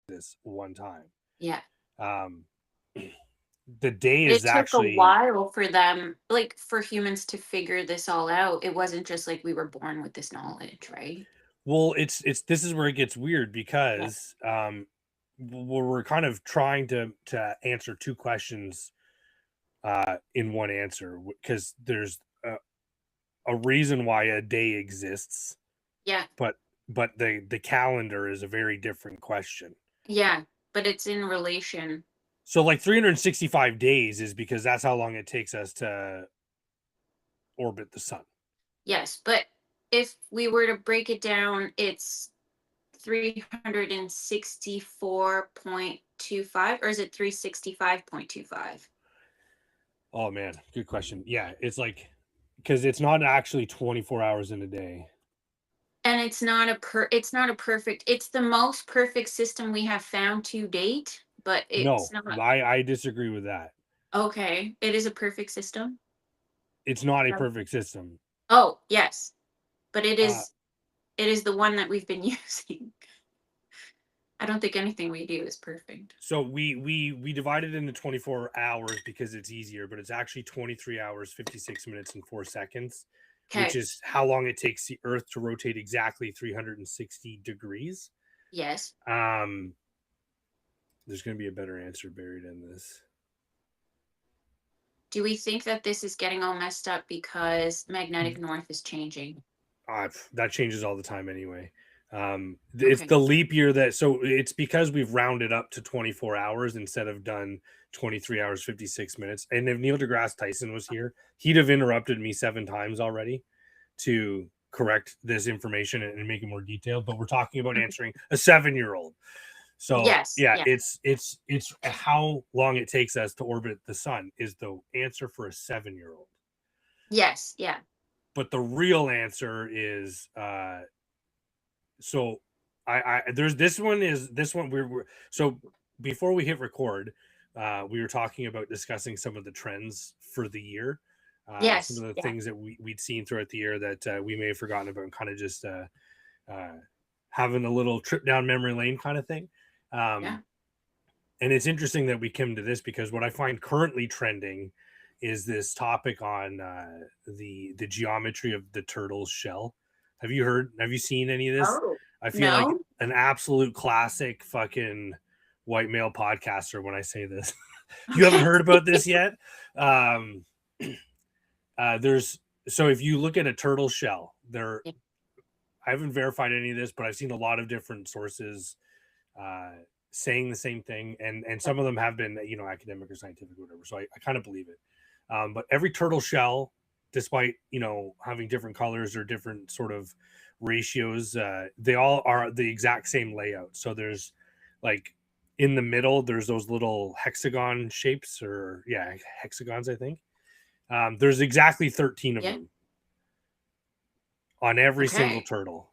this one time. Yeah. Um, the day It is took a actually while for them, like for humans to figure this all out. It wasn't just like we were born with this knowledge, right? well, it's this is where it gets weird Yeah. because we're kind of trying to answer two questions in one answer because there's a reason why a day exists, Yeah. but the calendar is a very different question. Yeah. But it's in relation. So like 365 days is because that's how long it takes us to orbit the sun. Yes. But if we were to break it down, it's 364.25, or is it 365.25? Oh man, good question. Yeah, it's like because it's not actually 24 hours in a day. And it's not a perfect, it's the most perfect system we have found to date, but it's No, not. I disagree with that. Okay, it is a perfect system. It's not a Yeah. perfect system. Oh, yes, but it Uh, is it is the one that we've been using. I don't think anything we do is perfect. so we divide it into 24 hours because it's easier, but it's actually 23 hours, 56 minutes, and 4 seconds, which Okay. is how long it takes the Earth to rotate exactly 360 degrees. Yes. Um, there's going to be a better answer buried in this. Do we think that this is getting all messed up because magnetic north is changing? That changes all the time anyway. It's Okay. the leap year that so it's because we've rounded up to 24 hours instead of done 23 hours 56 minutes. And if Neil deGrasse Tyson was here, he'd have interrupted me 7 times already to correct this information and make it more detailed. But we're talking about Mhm. answering a 7-year-old. So Yes. yeah, Yeah. it's how long it takes us to orbit the sun is the answer for a 7-year-old. Yes. Yeah. But the real answer is so I there's this one we're so before we hit record, we were talking about discussing some of the trends for the year, some Yes. of the Yeah. things that we'd seen throughout the year that we may have forgotten about and kind of just uh, having a little trip down memory lane kind of thing. Um, Yeah. and it's interesting that we came to this because what I find currently trending is this topic on the geometry of the turtle's shell. Have you heard? Have you seen any of this? Oh, I feel like no. an absolute classic fucking white male podcaster when I say this. You haven't Okay. heard about this yet? Um, there's so if you look at a turtle shell, there Yeah. I haven't verified any of this, but I've seen a lot of different sources uh, saying the same thing, and some of them have been academic or scientific or whatever. So I kind of believe it. But every turtle shell, despite having different colors or different sort of ratios, they all are the exact same layout. So there's like in the middle, there's those little hexagon shapes, or yeah, hexagons, I think. There's exactly 13 of Yeah. them on every single Okay. turtle,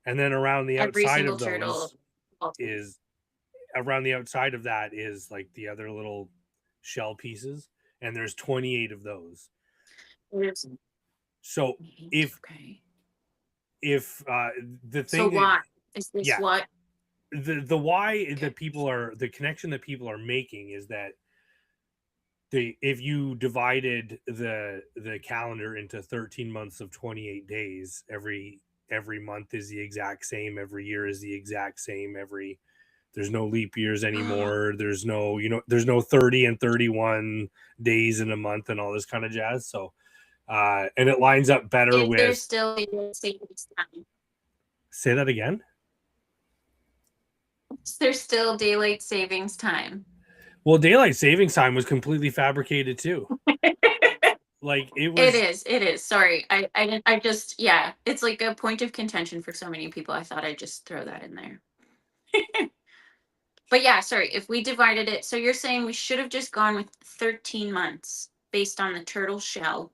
and then Every single turtle. is around the outside of that is like the other little shell pieces, and there's 28 of those. There's So eight. if Okay. if the So thing what is this? yeah, What? the why Okay. that people are the connection that people are making is that they if you divided the calendar into 13 months of 28 days, every month is the exact same, every year is the exact same, every there's no leap years anymore, there's no there's no 30 and 31 days in a month and all this kind of jazz. So and it lines up better Is there with still daylight savings time? say that again. Is there still daylight savings time? Well, daylight savings time was completely fabricated too. Like it It was is. It is. Sorry. I didn't I just yeah, it's like a point of contention for so many people. I thought I'd just throw that in there. But yeah, sorry. If we divided it, so you're saying we should have just gone with 13 months based on the turtle shell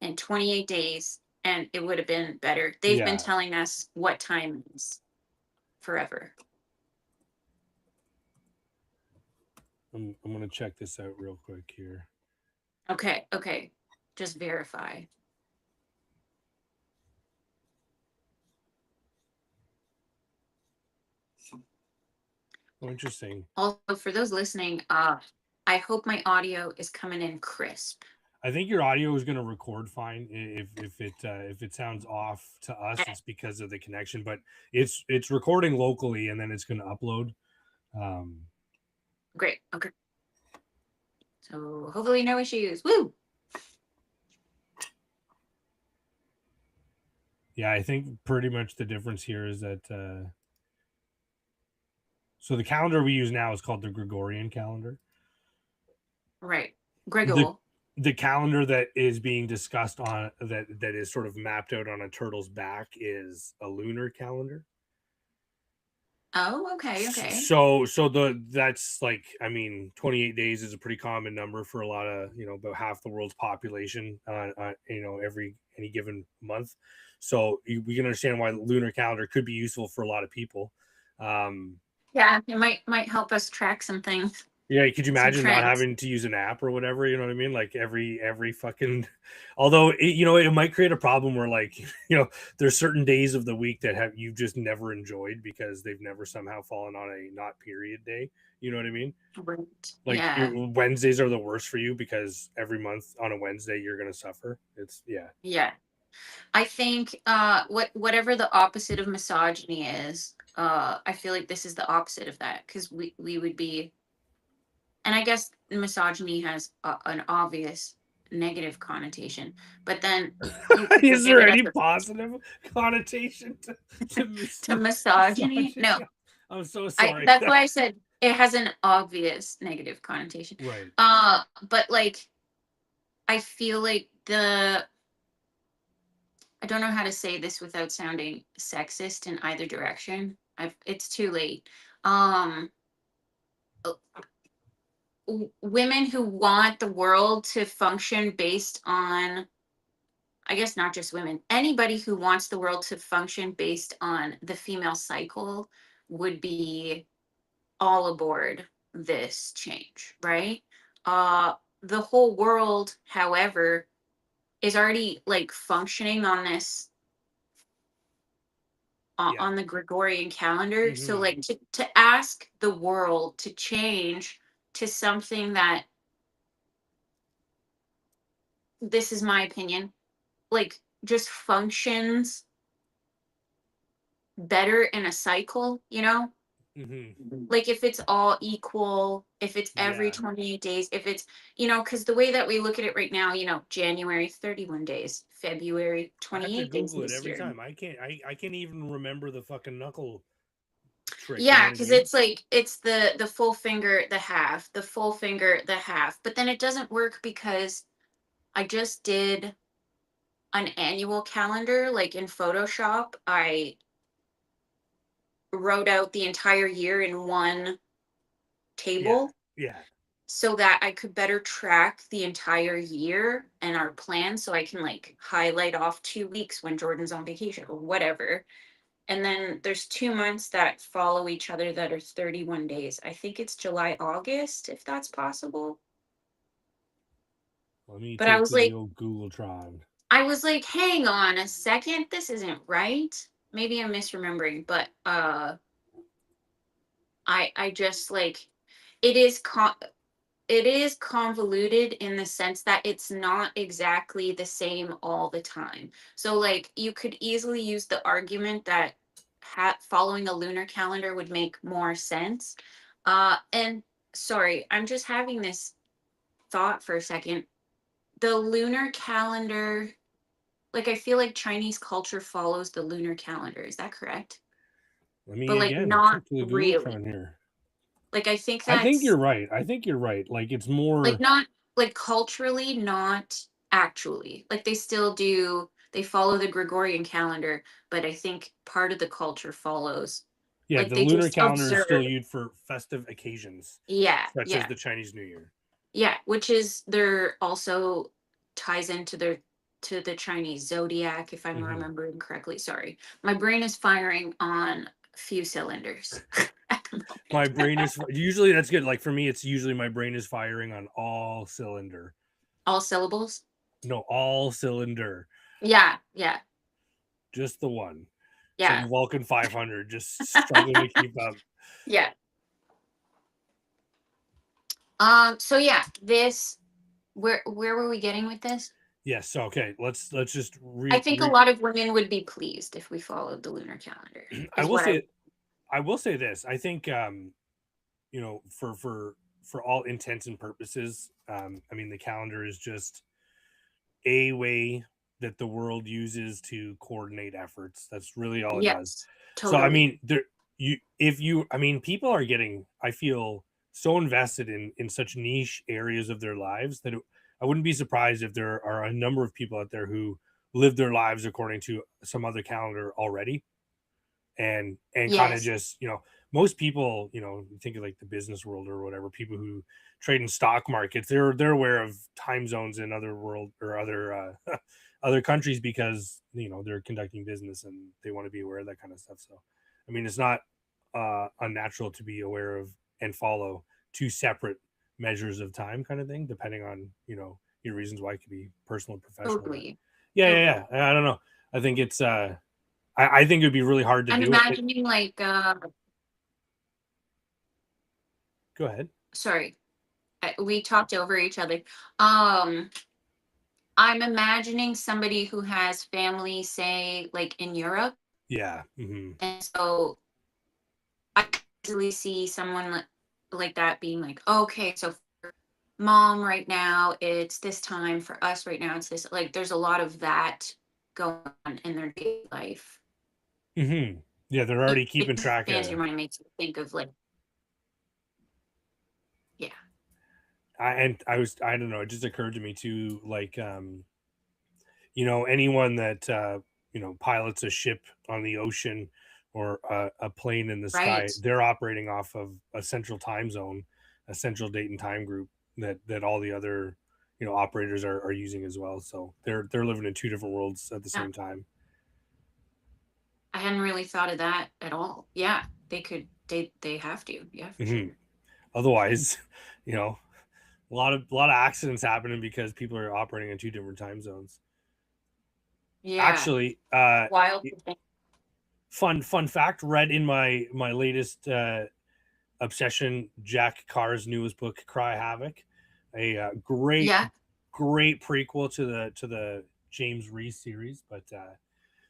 and 28 days, and it would have been better. They've been yeah. telling us what time is forever. I'm gonna check this out real quick here. Okay, okay. Just verify. Oh, interesting. Also, for those listening, I hope my audio is coming in crisp. I think your audio is going to record fine. If it sounds off to us, Okay, it's because of the connection. But it's recording locally, and then it's going to upload. Um, great. Okay. So hopefully no issues. Woo! yeah, I think pretty much the difference here is that so the calendar we use now is called the Gregorian calendar. Right. The Gregor. the calendar that is being discussed on that is sort of mapped out on a turtle's back is a lunar calendar. Oh, okay, okay. So that's like, I mean, 28 days is a pretty common number for a lot of, about half the world's population, every any given month. So we can understand why the lunar calendar could be useful for a lot of people. um Yeah, it might help us track some things, Yeah, could you some imagine not trends. having to use an app or whatever? You know what I mean? Like every fucking, although it might create a problem where, like, there's certain days of the week that have you've just never enjoyed because they've never somehow fallen on a not period day. You know what I mean? Right. Like Yeah. Wednesdays are the worst for you because every month on a Wednesday you're gonna suffer. It's yeah. Yeah. I think whatever the opposite of misogyny is, I feel like this is the opposite of that, because we would be, and I guess misogyny has an obvious negative connotation, but then you could Is look at there it as any positive connotation to to misogyny. misogyny? No, I'm so I sorry. that's why I said it has an obvious negative connotation. Right. But like I feel like I don't know how to say this without sounding sexist in either direction. It's too late. Um, Women who want the world to function based on, I guess not just women, anybody who wants the world to function based on the female cycle would be all aboard this change, right? The whole world, however, is already like functioning on this Yeah. on the Gregorian calendar. So Hmm. like to ask the world to change to something that, this is my opinion, like just functions better in a cycle, Hmm. like if it's all equal, if it's every Yeah. 28 days, if it's, because the way that we look at it right now, January 31 days, February I have to 28 days Google it this every year. time. I can't even remember the fucking knuckle trick. You know Yeah, what I because mean? it's like it's the full finger, the half, the full finger, the half. But then it doesn't work because I just did an annual calendar, like in Photoshop. I wrote out the entire year in one Yeah. table Yeah. so that I could better track the entire year and our plan, so I can like highlight off 2 weeks when Jordan's on vacation or whatever. And then there's 2 months that follow each other that are 31 days. I think it's July, August, if that's possible. Let me But I take was to the like, old Googletron. hang on a second, this isn't right. Maybe I'm misremembering, but I just like, it is it is convoluted in the sense that it's not exactly the same all the time. So like you could easily use the argument that following a lunar calendar would make more sense. And sorry, I'm just having this thought for a second. The lunar calendar, like I feel like Chinese culture follows the lunar calendar. Is that correct? Let me But like again not check to the really. Googletron here. Like I think I think that's you're right. I think you're right. Like it's like more. not like culturally, not actually. Like they follow the Gregorian calendar, but I think part of the culture follows. Yeah, Like the they lunar just calendar is still observe. used for festive occasions, Yeah, such as yeah. the Chinese New Year. Yeah, which is there also ties into their to the Chinese zodiac, if I'm Hmm. remembering correctly. Sorry. My brain is firing on few cylinders at the My moment. brain is usually that's good. Like for me, it's usually my brain is firing on all cylinder. All syllables? No, all cylinder. Yeah, yeah, Just the one. It's like yeah. Vulcan 500, just struggling to keep up. Yeah. So yeah, this where were we getting with this? Yes. So okay, let's just I think a lot of women would be pleased if we followed the lunar calendar. I Is will what I. say this. I think you know, for all intents and purposes, I mean the calendar is just a way that the world uses to coordinate efforts. That's really all it does. Yes, So I totally. mean, there you if you I mean, people are getting, I feel, so invested in such niche areas of their lives that I wouldn't be surprised if there are a number of people out there who live their lives according to some other calendar already, and kind of Yes, just, you know, most people, you know, you think of like the business world or whatever, people who trade in stock markets, they're aware of time zones in other world or other other countries because, you know, they're conducting business and they want to be aware of that kind of stuff. So I mean, it's not unnatural to be aware of and follow two separate measures of time kind of thing, depending on, you know, your reasons why. It could be personal and professional, but totally, yeah, I don't know. I think it's I think it would be really hard to I'm do it. imagining like Go ahead. sorry, we talked over each other. Um, I'm imagining somebody who has family, say, like in Europe, Yeah. Hmm. and so I can easily see someone like that being like, okay, so for mom right now, it's this time. For us right now, it's this. Like, there's a lot of that going on in their daily life. Hmm. Yeah, they're It already keeping track expands of. your mind, makes you think of like, yeah, And I don't know. It just occurred to me too, like, you know, anyone that you know, pilots a ship on the ocean or a plane in the right. sky, they're operating off of a central time zone, a central date and time group that all the other, you know, operators are using as well. So they're living in two different worlds at the Yeah, same time. I hadn't really thought of that at all. Yeah, they could. They have to. Yeah, for Hmm. sure. Otherwise, you know, a lot of accidents happening because people are operating in two different time zones. Yeah, Actually, wild to think. fun fact, read in my latest obsession, Jack Carr's newest book, Cry Havoc, a Yeah. great prequel to the James Reese series, but Yeah.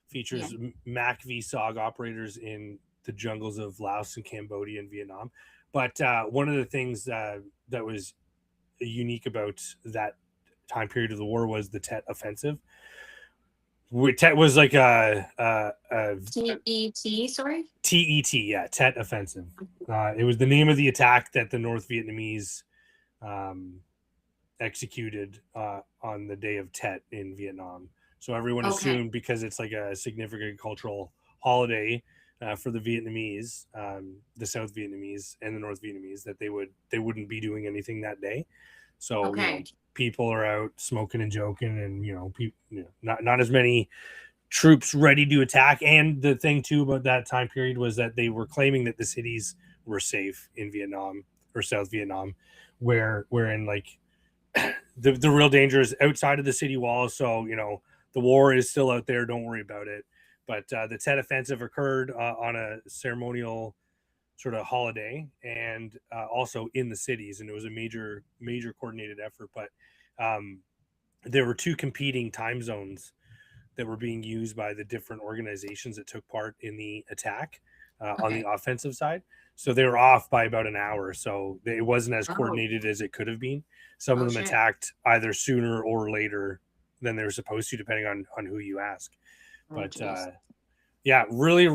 features Mac v SOG operators in the jungles of Laos and Cambodia and Vietnam. But one of the things that was unique about that time period of the war was the Tet Offensive. Tet was like a TET. Sorry. TET, yeah, Tet Offensive. It was the name of the attack that the North Vietnamese um, executed on the day of Tet in Vietnam. So everyone Okay. assumed, because it's like a significant cultural holiday for the Vietnamese, the South Vietnamese and the North Vietnamese, that they wouldn't be doing anything that day. So, you know, Okay. people are out smoking and joking, and, you know, people, you know, not as many troops ready to attack. And the thing too about that time period was that they were claiming that the cities were safe in Vietnam or South Vietnam, wherein like the real danger is outside of the city walls. So, you know, the war is still out there. Don't worry about it. But the Tet Offensive occurred on a ceremonial sort of holiday, and also in the cities, and it was a major coordinated effort. But um, there were two competing time zones that were being used by the different organizations that took part in the attack on the Okay. offensive side. So they were off by about an hour. So it wasn't as Oh. coordinated as it could have been. Some of Oh them shit. attacked either sooner or later than they were supposed to, depending on who you ask. Oh But jeez. yeah, really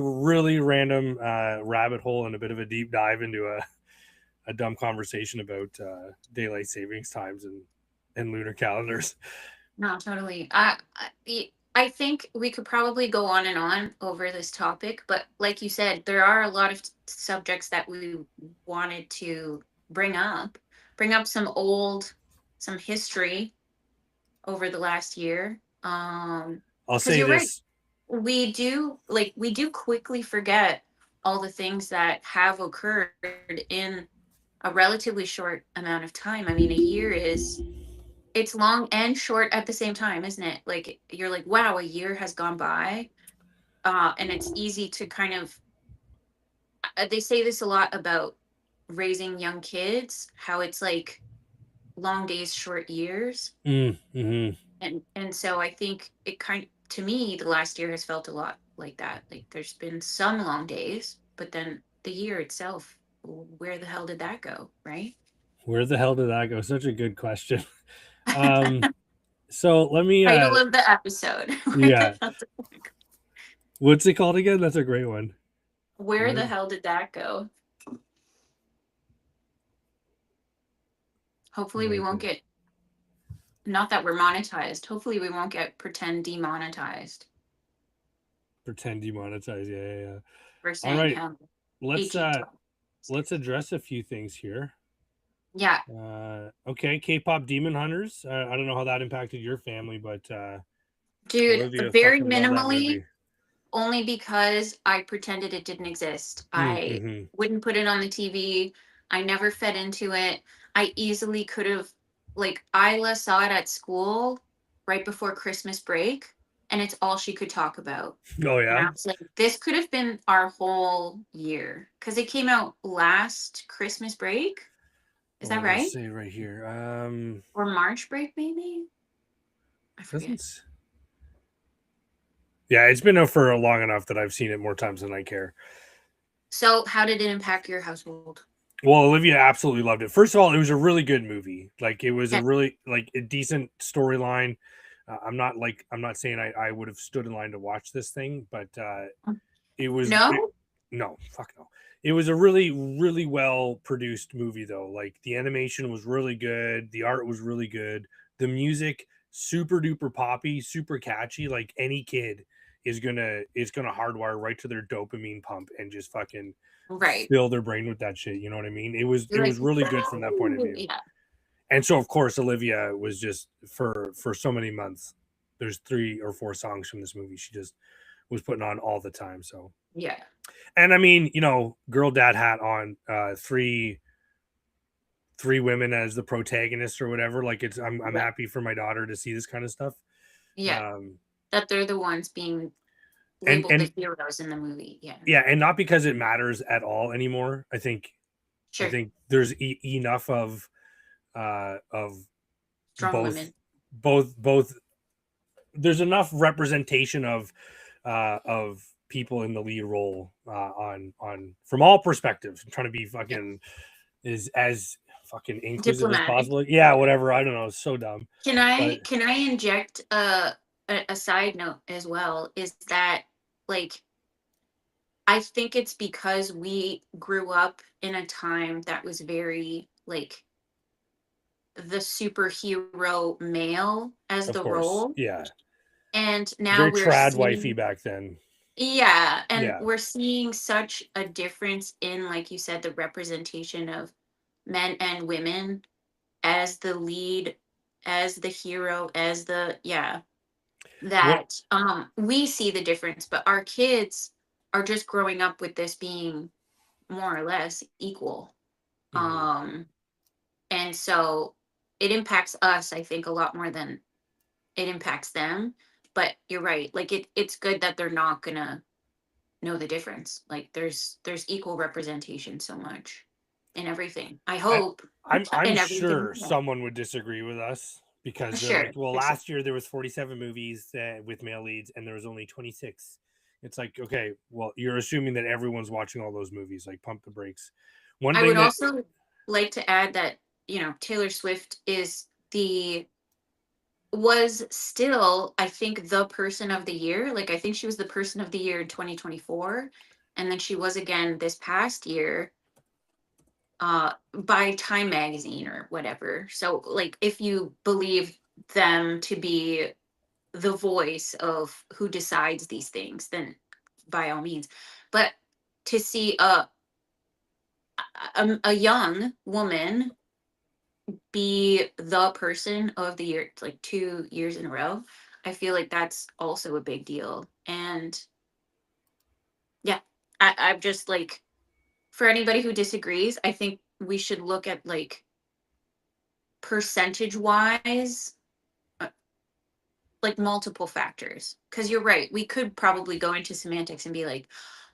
random rabbit hole and a bit of a deep dive into a dumb conversation about daylight savings times and lunar calendars. No, totally. I think we could probably go on and on over this topic, but like you said, there are a lot of subjects that we wanted to bring up. Bring up some history over the last year. I'll Because say you're right. this. We do quickly forget all the things that have occurred in a relatively short amount of time. I mean, a year is it's long and short at the same time, isn't it? Like you're like, wow, a year has gone by. And it's easy to kind of they say this a lot about raising young kids, how it's like long days, short years. Mm-hmm. And so I think it to me, the last year has felt a lot like that. Like there's been some long days, but then the year itself, where the hell did that go, right? Where the hell did that go? Such a good question. um so let me Title of the episode. Where the yeah, hell did that go? what's it called again? That's a great one. Where Where the hell did that go? Hopefully we won't get, not that we're monetized. Hopefully we won't get pretend demonetized pretend demonetize? Yeah. for All saying right, how let's 18 uh times. let's address a few things here. Yeah. Okay, K-pop Demon Hunters. I don't know how that impacted your family, but Dude, Olivia very fucking loved that minimally, movie. only because I pretended it didn't exist. I Mm-hmm. wouldn't put it on the TV. I never fed into it. I easily could have, like, Isla saw it at school right before Christmas break, and it's all she could talk about. Oh And I yeah. was like, this could have been our whole year because it came out last Christmas break. Is Oh, that it does right? say right here. Or March break, maybe? I forget. Doesn't. Yeah, it's been out for long enough that I've seen it more times than I care. So, how did it impact your household? Well, Olivia absolutely loved it. First of all, it was a really good movie. Like it was a Okay. really like a decent storyline. I'm not saying I would have stood in line to watch this thing, but it was No? no, fuck no. It was a really really well produced movie though. Like the animation was really good, the art was really good, the music super duper poppy, super catchy. Like any kid is gonna hardwire right to their dopamine pump and just fucking Right. fill their brain with that shit. You know what I mean? It was You're like, really good from that point of "Woo!" view. Yeah. And so of course Olivia was just for so many months. There's 3 or 4 songs from this movie she just was putting on all the time. So Yeah. and I mean, girl dad hat on, three women as the protagonists or whatever. Like I'm Right. happy for my daughter to see this kind of stuff. Yeah. Um That they're the ones being labeled and the heroes in the movie. Yeah. yeah, and not because it matters at all anymore. I Sure. think there's enough of Strong both women. both there's enough representation of people in the lead role on from all perspectives. I'm trying to be Yeah. fucking is as fucking inclusive as Diplomatic. possible. Yeah, whatever. I don't know. It's so dumb. Can But I inject a side note as well? Is that, like, I think it's because we grew up in a time that was very like the superhero male as of the course, role. yeah. And now Very we're trad wifey seeing, back then. yeah, and Yeah, we're seeing such a difference in, like you said, the representation of men and women as the lead, as the hero, as the, yeah, what that we see the difference, but our kids are just growing up with this being more or less equal. mhm. Um and so it impacts us, I think, a lot more than it impacts them. But you're right, like it's good that they're not gonna know the difference. Like there's equal representation so much in everything, I I hope. I'm In everything. sure Yeah. someone would disagree with us because they're Sure. like, well, For sure. last year there was 47 movies with male leads and there was only 26. It's like, okay, well, you're assuming that everyone's watching all those movies. Like, pump the brakes. One I thing would that also like to add that, Taylor Swift is the was still, I think, the person of the year. Like I think she was the person of the year in 2024, and then she was again this past year by Time Magazine or whatever. So like if you believe them to be the voice of who decides these things, then by all means. But to see a young woman be the person of the year like 2 years in a row, I feel like that's also a big deal. And yeah, I'm just like, for anybody who disagrees, I think we should look at, like, percentage wise, uh, like multiple factors. Because you're right, we could probably go into semantics and be like,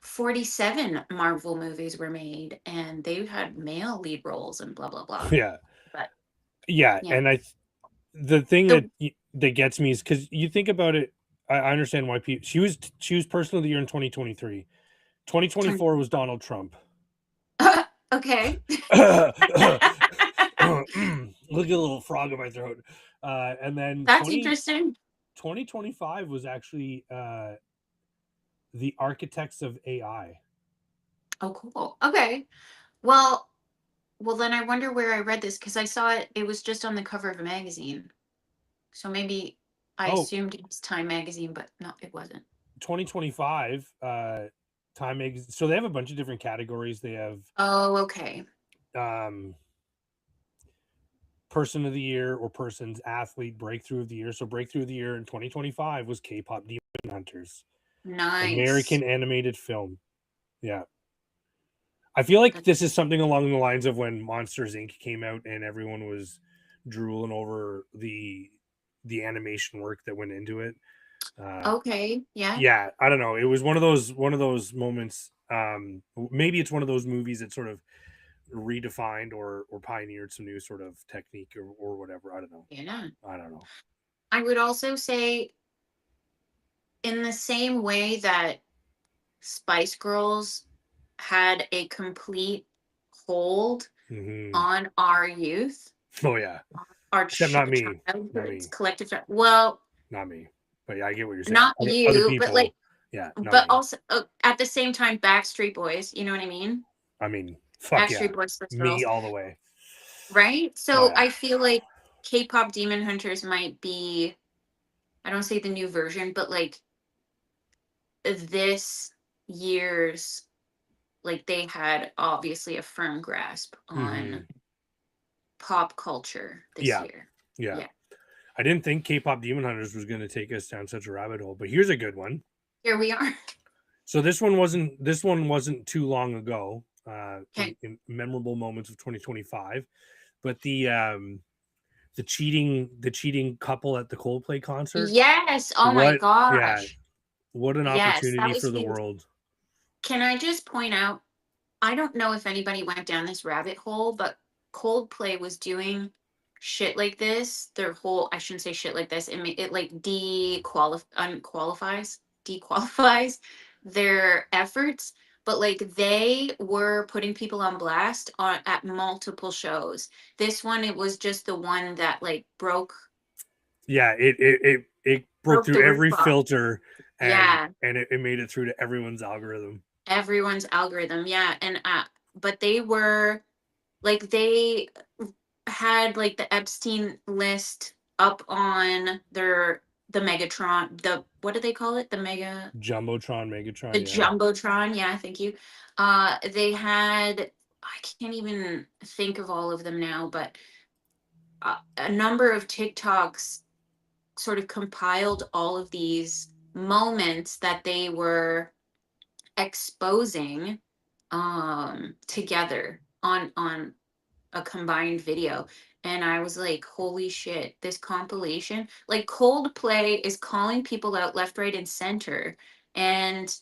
47 Marvel movies were made, and they had male lead roles and blah blah blah. Yeah. But Yeah. yeah, And the thing the that gets me is because you think about it, I understand why people, she was person of the year in 2023. 2024 was Donald Trump. okay. Look at a little frog in my throat. And then That's interesting. 2025 was actually the architects of AI. Oh, cool. Okay. Well, then I wonder where I read this because I saw it. It was just on the cover of a magazine. So maybe I Oh, assumed it was Time magazine, but no, it wasn't. 2025 Time Magazine. So they have a bunch of different categories. They have Oh, okay. um person of the year or person's athlete, breakthrough of the year. So breakthrough of the year in 2025 was K-pop Demon Hunters, Nice. American animated film. Yeah. I feel like That's this is something along the lines of when Monsters Inc. came out and everyone was drooling over the animation work that went into it. okay. Yeah. Yeah, I don't know. It was one of those moments. Maybe it's one of those movies that sort of redefined or pioneered some new sort of technique or whatever. I don't know. Yeah. I don't know. I would also say, in the same way that Spice Girls had a complete hold Hmm. on our youth, Oh yeah, our except not me, not childhoods, me, collective. Well, not me. But yeah, I get what you're saying. not Other you, but people, like, yeah, not but me. also at the same time, Backstreet Boys. You know what I mean? I mean, fuck yeah, Backstreet Boys, Spice me Girls, all the way. right? Oh So yeah. I feel like K-pop Demon Hunters might be. I don't say the new version, but like this year's, like they had obviously a firm grasp Hmm. on pop culture this Yeah, year. yeah. Yeah. I didn't think K-pop Demon Hunters was going to take us down such a rabbit hole, but here's a good one. Here we are. So this one wasn't too long ago, Okay. in memorable moments of 2025, but the cheating couple at the Coldplay concert. Yes. Oh my What? Yeah, gosh. what an Yes, that opportunity was for the huge. world. Can I just point out, I don't know if anybody went down this rabbit hole, but Coldplay was doing shit like this. Their whole, I shouldn't say shit like this. It like dequalifies their efforts. But like they were putting people on blast at multiple shows. This one, it was just the one that like Yeah, it broke broke through the roof every off. filter and Yeah, it made it through to everyone's algorithm. everyone's algorithm. Yeah, and but they were like they had like the Epstein list up on the Megatron, the what do they call it? Jumbotron, The Megatron, yeah. Jumbotron, yeah, thank you. They had, I can't even think of all of them now, but a number of TikToks sort of compiled all of these moments that they were exposing together on a combined video, and I was like, holy shit, this compilation, like Coldplay is calling people out left, right, and center, and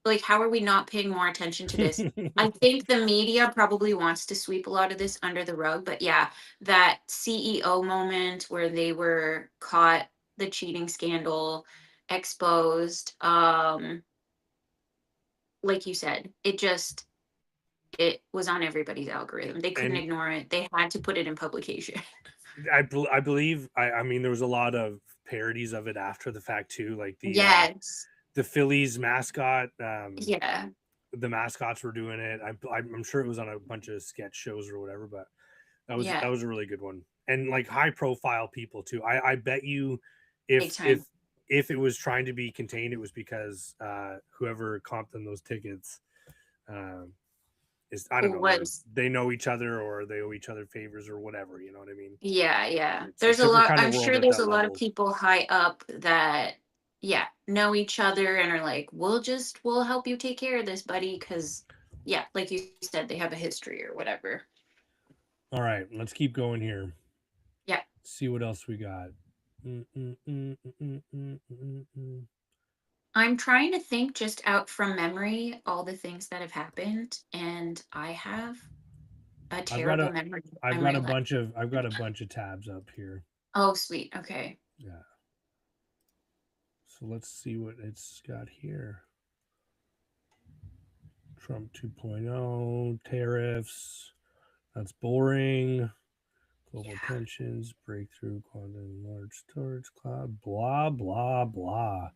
like, how are we not paying more attention to this? I think the media probably wants to sweep a lot of this under the rug, but yeah, that CEO moment where they were caught, the cheating scandal exposed, like you said, it was on everybody's algorithm. They couldn't And ignore it. They had to put it in publication. I believe I mean there was a lot of parodies of it after the fact too, like Yes. the Phillies mascot. Yeah. The mascots were doing it. I'm sure it was on a bunch of sketch shows or whatever, but that Yeah. was a really good one. And like high profile people too. I bet you Big if time. it was trying to be contained, it was because whoever comped them those tickets um, is, I don't know, Was they know each other or they owe each other favors or whatever. You know what I mean? Yeah, yeah. It's a There's a different lot. kind of I'm world sure at there's that a lot of level. people high up that, yeah, know each other and are like, we'll help you take care of this, buddy. Cause yeah, like you said, they have a history or whatever. All right, let's keep going here. Yeah. See what else we got. Mm, mm, mm, mm, mm, mm, mm. I'm trying to think just out from memory all the things that have happened, and I have a I've got terrible a memory. I've I'm got a realizing. bunch of I've got a bunch of tabs up here. Oh, sweet. Okay. Yeah. So let's see what it's got here. Trump 2.0, tariffs. That's boring. Global tensions, breakthrough, quantum large storage cloud, blah, blah, blah.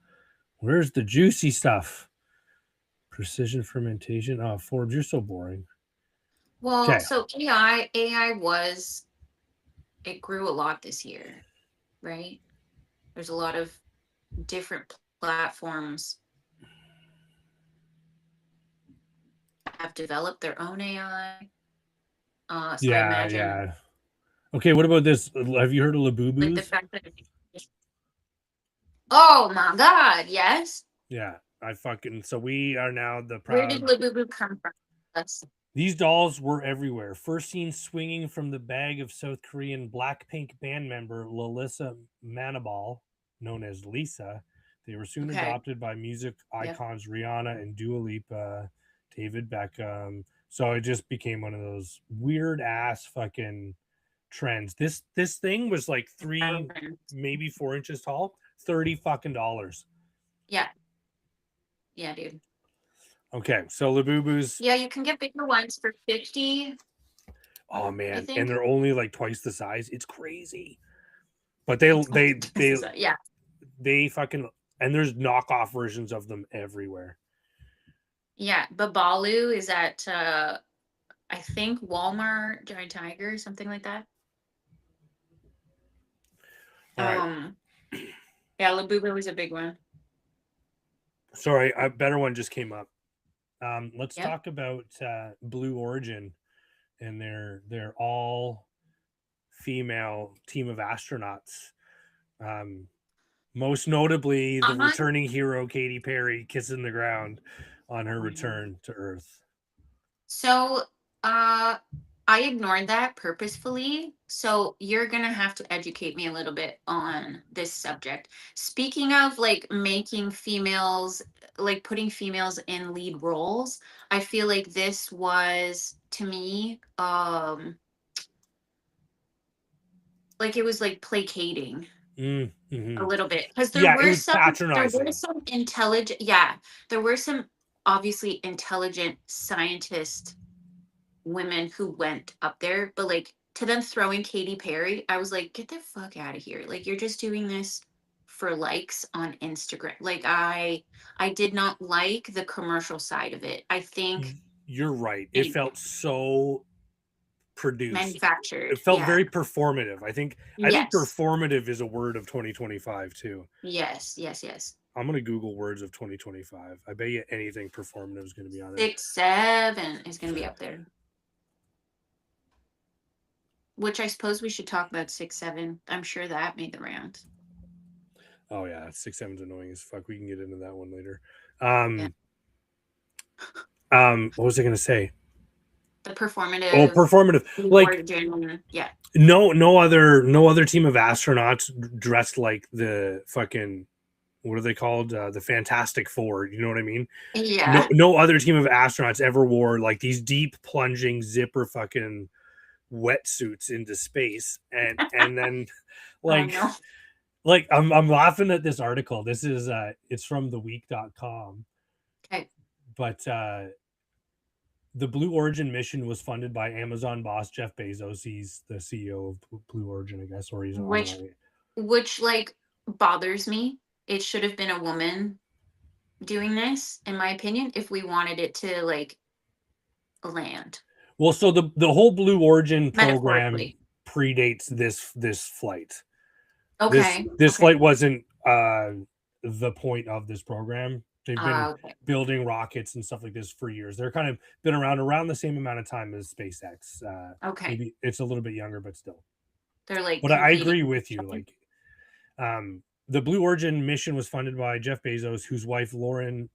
Where's the juicy stuff? Precision fermentation. Oh, Forbes, you're so boring. Well, Okay. so AI was, it grew a lot this year, right? There's a lot of different platforms have developed their own AI. So I Yeah, imagine yeah. Okay, what about this? Have you heard of like the Labubu's? fact that oh my God, yes. Yeah, so we are now the Where did proud. Labubu come from? That's These dolls were everywhere. First seen swinging from the bag of South Korean Blackpink band member Lalissa Manabal, known as Lisa. They were soon okay. adopted by music Yep. icons Rihanna and Dua Lipa, David Beckham. So it just became one of those weird ass fucking trends. This thing was like 3, maybe 4 inches tall, $30 fucking dollars. Yeah. Yeah, dude. Okay, so Labubu's. Yeah, you can get bigger ones for 50, Oh I man, and think. they're only like twice the size. It's crazy. But they Yeah. fucking, and there's knockoff versions of them everywhere. Yeah. Babalu is at I think Walmart, Giant Tiger, something like that. All right. Yeah, Labubu was a big one. Sorry, a better one just came up. Let's Yep. talk about Blue Origin and their all female team of astronauts. Most notably, the returning hero Katy Perry kissing the ground on her return to Earth. So, I ignored that purposefully. So you're gonna have to educate me a little bit on this subject. Speaking of like making females, like putting females in lead roles, I feel like this was to me, like it was like placating Mm-hmm. a little bit because Yeah, it was patronizing. there were some intelligent, yeah, there were some obviously intelligent scientist women who went up there, but like to them throwing Katy Perry, I was like, get the fuck out of here. Like you're just doing this for likes on Instagram. Like I did not like the commercial side of it. I think you're right. It felt so produced. Manufactured. It felt Yeah. very performative. I think Yes. performative is a word of 2025 too. Yes, yes, yes. I'm gonna Google words of 2025. I bet you anything performative is gonna be on there. 6'7" is gonna be up there. Which I suppose we should talk about 6'7". I'm sure that made the rounds. Oh yeah, 6'7's annoying as fuck. We can get into that one later. What was I gonna say? The performative. Oh, performative. Like yeah. No other team of astronauts dressed like the fucking, what are they called? The Fantastic Four. You know what I mean? Yeah. No other team of astronauts ever wore like these deep plunging zipper fucking wetsuits into space, and then like Oh, no. like I'm laughing at this article. This is it's from theweek.com. Okay. But the Blue Origin mission was funded by Amazon boss Jeff Bezos. He's the CEO of Blue Origin, I guess, or he's which like bothers me. It should have been a woman doing this, in my opinion, if we wanted it to like land. Well, so the whole Blue Origin program predates this flight. Okay. This flight wasn't the point of this program. They've been building rockets and stuff like this for years. They're kind of been around the same amount of time as SpaceX. Okay. Maybe it's a little bit younger, but still. They're like, but I agree with you. Like, the Blue Origin mission was funded by Jeff Bezos, whose wife Loren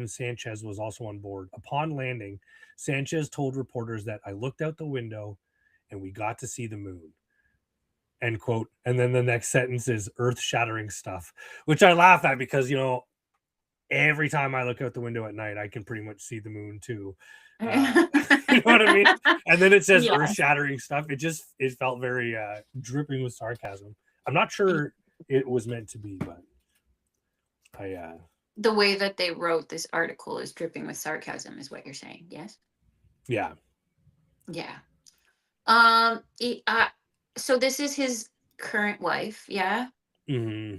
Sanchez was also on board. Upon landing, Sanchez told reporters that I looked out the window and we got to see the moon. End quote. And then the next sentence is earth-shattering stuff, which I laugh at because, you know, every time I look out the window at night, I can pretty much see the moon too. You know what I mean? And then it says Yeah. earth shattering stuff. It felt very dripping with sarcasm. I'm not sure it was meant to be, but I The way that they wrote this article is dripping with sarcasm, is what you're saying. Yes. yeah. Yeah. So this is his current wife. Yeah. Hmm.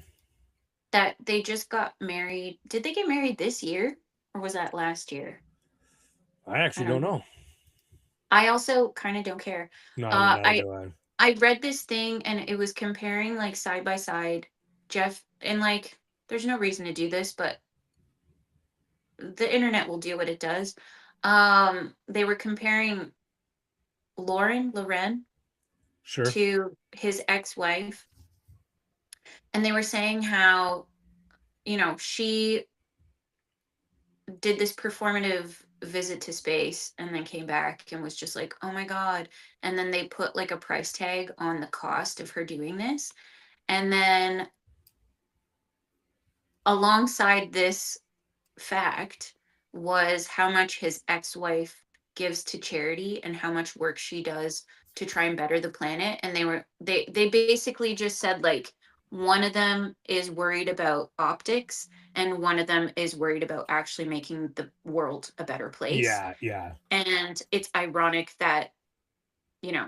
That they just got married. Did they get married this year or was that last year? I I actually don't don't know. know. I also kind of don't care. Not I do I. I read this thing and it was comparing like side by side Jeff and like there's no reason to do this, but the internet will do what it does. They were comparing Loren Sure. to his ex-wife, and they were saying how, she did this performative visit to space and then came back and was just like, oh my God. And then they put like a price tag on the cost of her doing this. And then alongside this fact was how much his ex-wife gives to charity and how much work she does to try and better the planet. And they basically just said like one of them is worried about optics and one of them is worried about actually making the world a better place. Yeah, yeah. And it's ironic that, you know,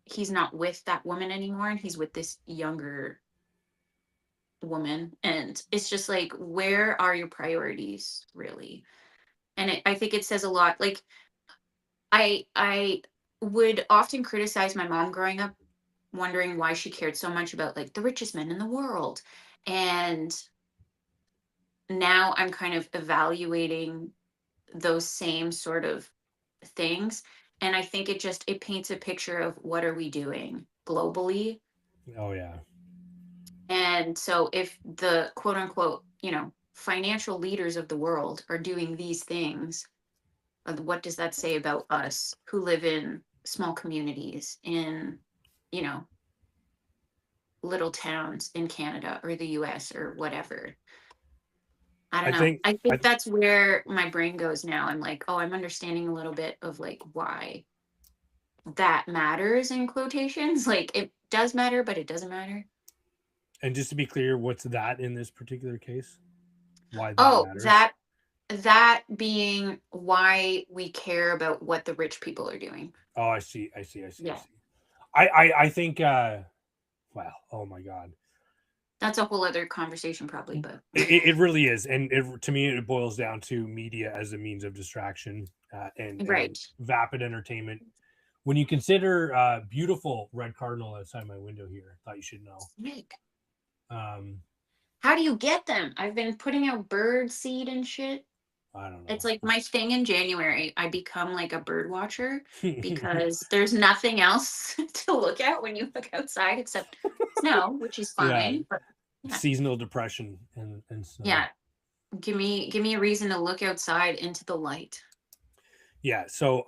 he's not with that woman anymore and he's with this younger woman. And it's just like, where are your priorities really? And I think it says a lot. Like I would often criticize my mom growing up, wondering why she cared so much about like the richest men in the world. And now I'm kind of evaluating those same sort of things. And I think it paints a picture of what are we doing globally. Oh yeah. And so if the quote unquote, financial leaders of the world are doing these things, what does that say about us who live in small communities in, you know, little towns in Canada or the US or whatever? I don't I know. think I I think that's where my brain goes now. I'm like, oh, I'm understanding a little bit of like why that matters in quotations. Like it does matter, but it doesn't matter. and just to be clear, what's that in this particular case? Why that Oh, matters? that being why we care about what the rich people are doing. Oh, I see. I see. I see. I Yeah. see. I think wow, oh my god. That's a whole other conversation probably, but It really is, and to me, it boils down to media as a means of distraction and right. vapid entertainment. When you consider beautiful red cardinal outside my window here, thought you should know. Nick. Um, How do you get them? I've been putting out bird seed and shit. I don't It's know. like my thing in January. I become like a bird watcher because there's nothing else to look at when you look outside except snow, which is Yeah, fine. But yeah, seasonal depression and snow. yeah. Give me a reason to look outside into the light. Yeah, so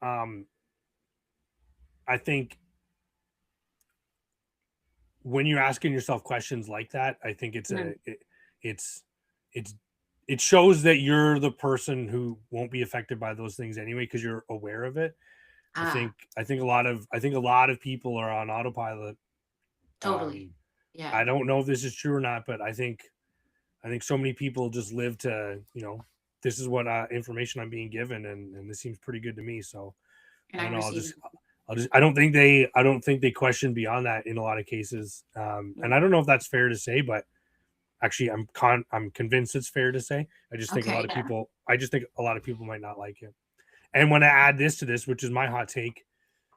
um, I think when you're asking yourself questions like that, I think Mm. it's it's it shows that you're the person who won't be affected by those things anyway because you're aware of it. Ah, I think a lot of people are on autopilot. totally. Um, Yeah. I don't know if this is true or not, but I think so many people just live to this is what information I'm being given, and this seems pretty good to me. So And I I don't know. receive. I'll just I don't think they question beyond that in a lot of cases. Yeah. And I don't know if that's fair to say, but actually I'm convinced it's fair to say. Okay. Yeah. I just think a lot of people might not like it. And when I add this to this, which is my hot take,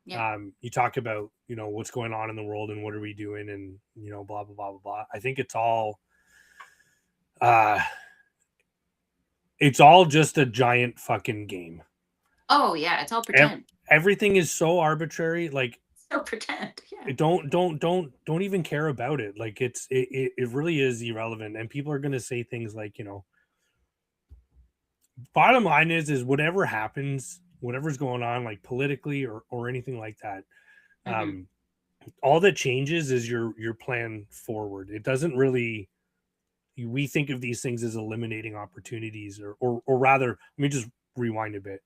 Yeah. you talk about what's going on in the world and what are we doing and blah blah blah blah blah. I think uh it's all just a giant fucking game. Oh yeah. It's all pretend. Everything is so arbitrary. Like So pretend. Yeah. don't even care about it. Like it really is irrelevant. And people are gonna say things like bottom line is whatever happens, whatever's going on, like politically or anything like that. Hmm. Um, all that changes is your plan forward. It doesn't really we think of these things as eliminating opportunities, or rather, let me just rewind a bit.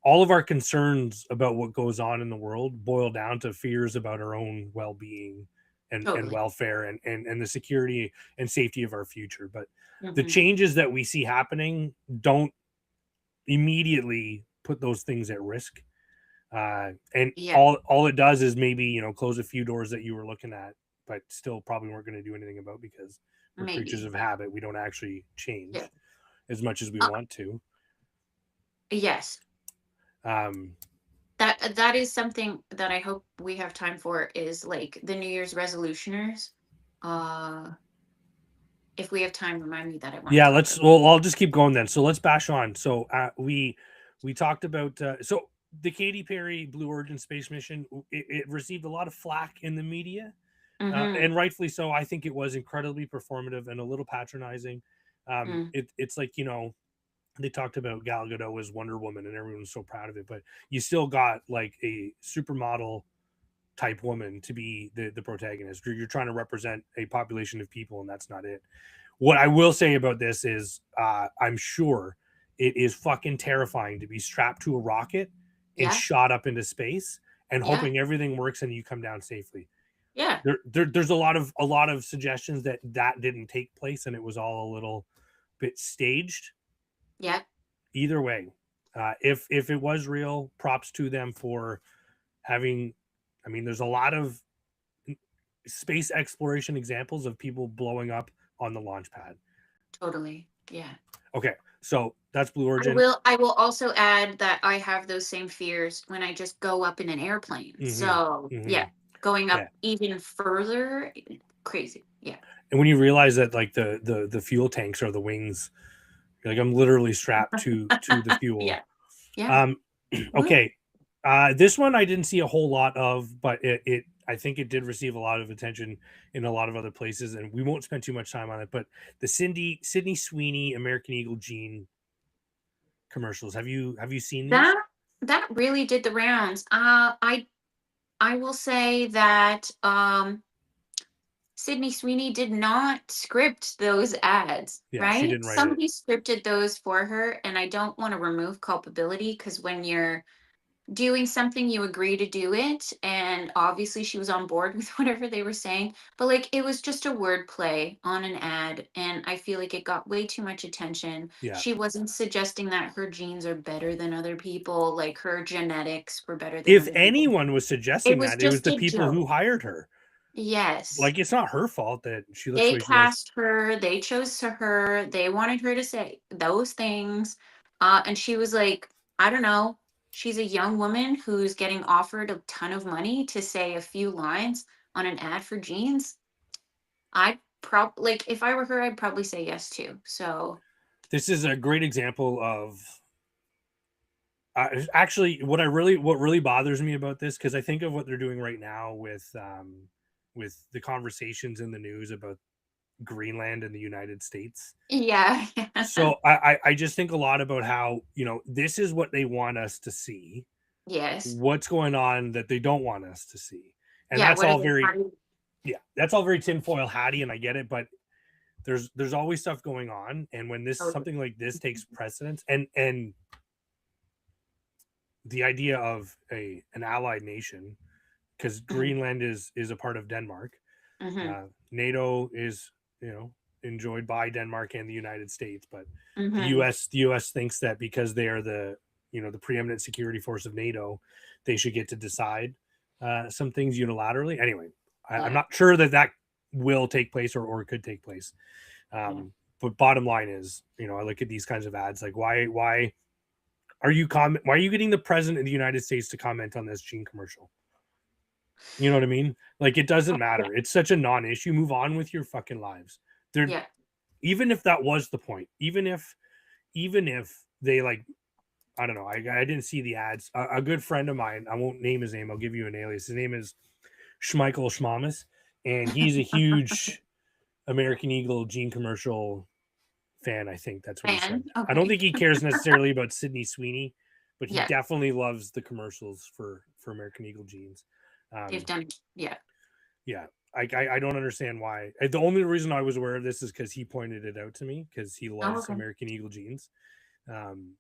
All of our concerns about what goes on in the world boil down to fears about our own well-being and Totally. welfare and the security and safety of our future. But the Hmm. changes that we see happening don't immediately put those things at risk. And Yeah, all it does is maybe, close a few doors that you were looking at, but still probably weren't going to do anything about, because we're creatures maybe. of habit. We don't actually Yeah. change as much as we Uh, want to. yes. Um, That is something that I hope we have time for, is like the New Year's resolutioners. Uh if we have time, remind me that I want to yeah, talk let's. about. Well, I'll just keep going then. So let's bash on. So we talked about so the Katy Perry Blue Origin space mission. It received a lot of flack in the media, Mm-hmm. and rightfully so. I think it was incredibly performative and a little patronizing. Mm. It's like, they talked about Gal Gadot as Wonder Woman, and everyone was so proud of it, but you still got like a supermodel type woman to be the protagonist. You're trying to represent a population of people, and that's not it. What I will say about this is, I'm sure it is fucking terrifying to be strapped to a rocket and Yeah. shot up into space and Yeah. hoping everything works and you come down safely. Yeah. There's a lot of suggestions that didn't take place, and it was all a little bit staged. Yeah. Either way, if it was real, props to them for having. I mean, there's a lot of space exploration examples of people blowing up on the launch pad. Totally. Yeah. Okay, so that's Blue I Origin. will I will also add that I have those same fears when I just go up in an airplane. Mm-hmm. So, Mm-hmm. yeah, going up Yeah, even further, crazy. Yeah. and when you realize that, like, the fuel tanks are the wings, like, I'm literally strapped to the fuel. Yeah. Yeah. Um, Woo. okay, this one I didn't see a whole lot of, but it I think it did receive a lot of attention in a lot of other places, and we won't spend too much time on it. But the Sydney Sweeney American Eagle jean commercials. Have you seen these? That that really did the rounds. I will say that Sydney Sweeney did not script those ads, Yeah, she right? didn't write it. Somebody scripted those for her, and I don't want to remove culpability, because when you're doing something, you agree to do it, and obviously she was on board with whatever they were saying, but like it was just a word play on an ad, and I feel like it got way too much attention. Yeah. She wasn't suggesting that her genes are better than other people, like her genetics were better than If other people. anyone was It suggesting was that, it was just the a people who joke. hired her. Yes. Like, it's not her fault that she looks the They way she does. cast her, they chose to her, they wanted her to say those things. And she was like, I don't know, she's a young woman who's getting offered a ton of money to say a few lines on an ad for jeans. Like if I were her, I'd probably say yes too. So This is a great example of, actually, what really bothers me about this, because I think of what they're doing right now with the conversations in the news about Greenland and the United States. yeah. So I just think a lot about how, this is what they want us to see, Yes. what's going on that they don't want us to see, and Yeah, that's what are all they very, trying? yeah, that's all very tinfoil hatty, and I get it, but there's always stuff going on, and when this Totally. something like this takes precedence, and the idea of an allied nation, because Mhm. Greenland is a part of Denmark. Mhm. NATO is, enjoyed by Denmark and the United States, but the Mhm. U.S. thinks that because they are the preeminent security force of NATO, they should get to decide some things unilaterally. Anyway, I'm Yeah. not sure that will take place, or could take place. Yeah. But bottom line is, I look at these kinds of ads, like, why are you getting the president of the United States to comment on this Gene commercial? You know what I mean? Like, it doesn't Yeah. matter. It's such a non-issue. Move on with your fucking lives. They're Yeah. Even if that was the point, even if they, like, I don't know. I didn't see the ads. A good friend of mine, I won't name his name. I'll give you an alias. His name is Schmeichel Schmamis, and he's a huge American Eagle Gene commercial fan. I think that's what he said. Fan. I don't Okay. think he cares necessarily about Sydney Sweeney, but he Yeah. definitely loves the commercials for American Eagle jeans. They've Um, done. Yeah. yeah. I don't understand why. The only reason I was aware of this is because he pointed it out to me because he Oh, loves okay. American Eagle jeans, um,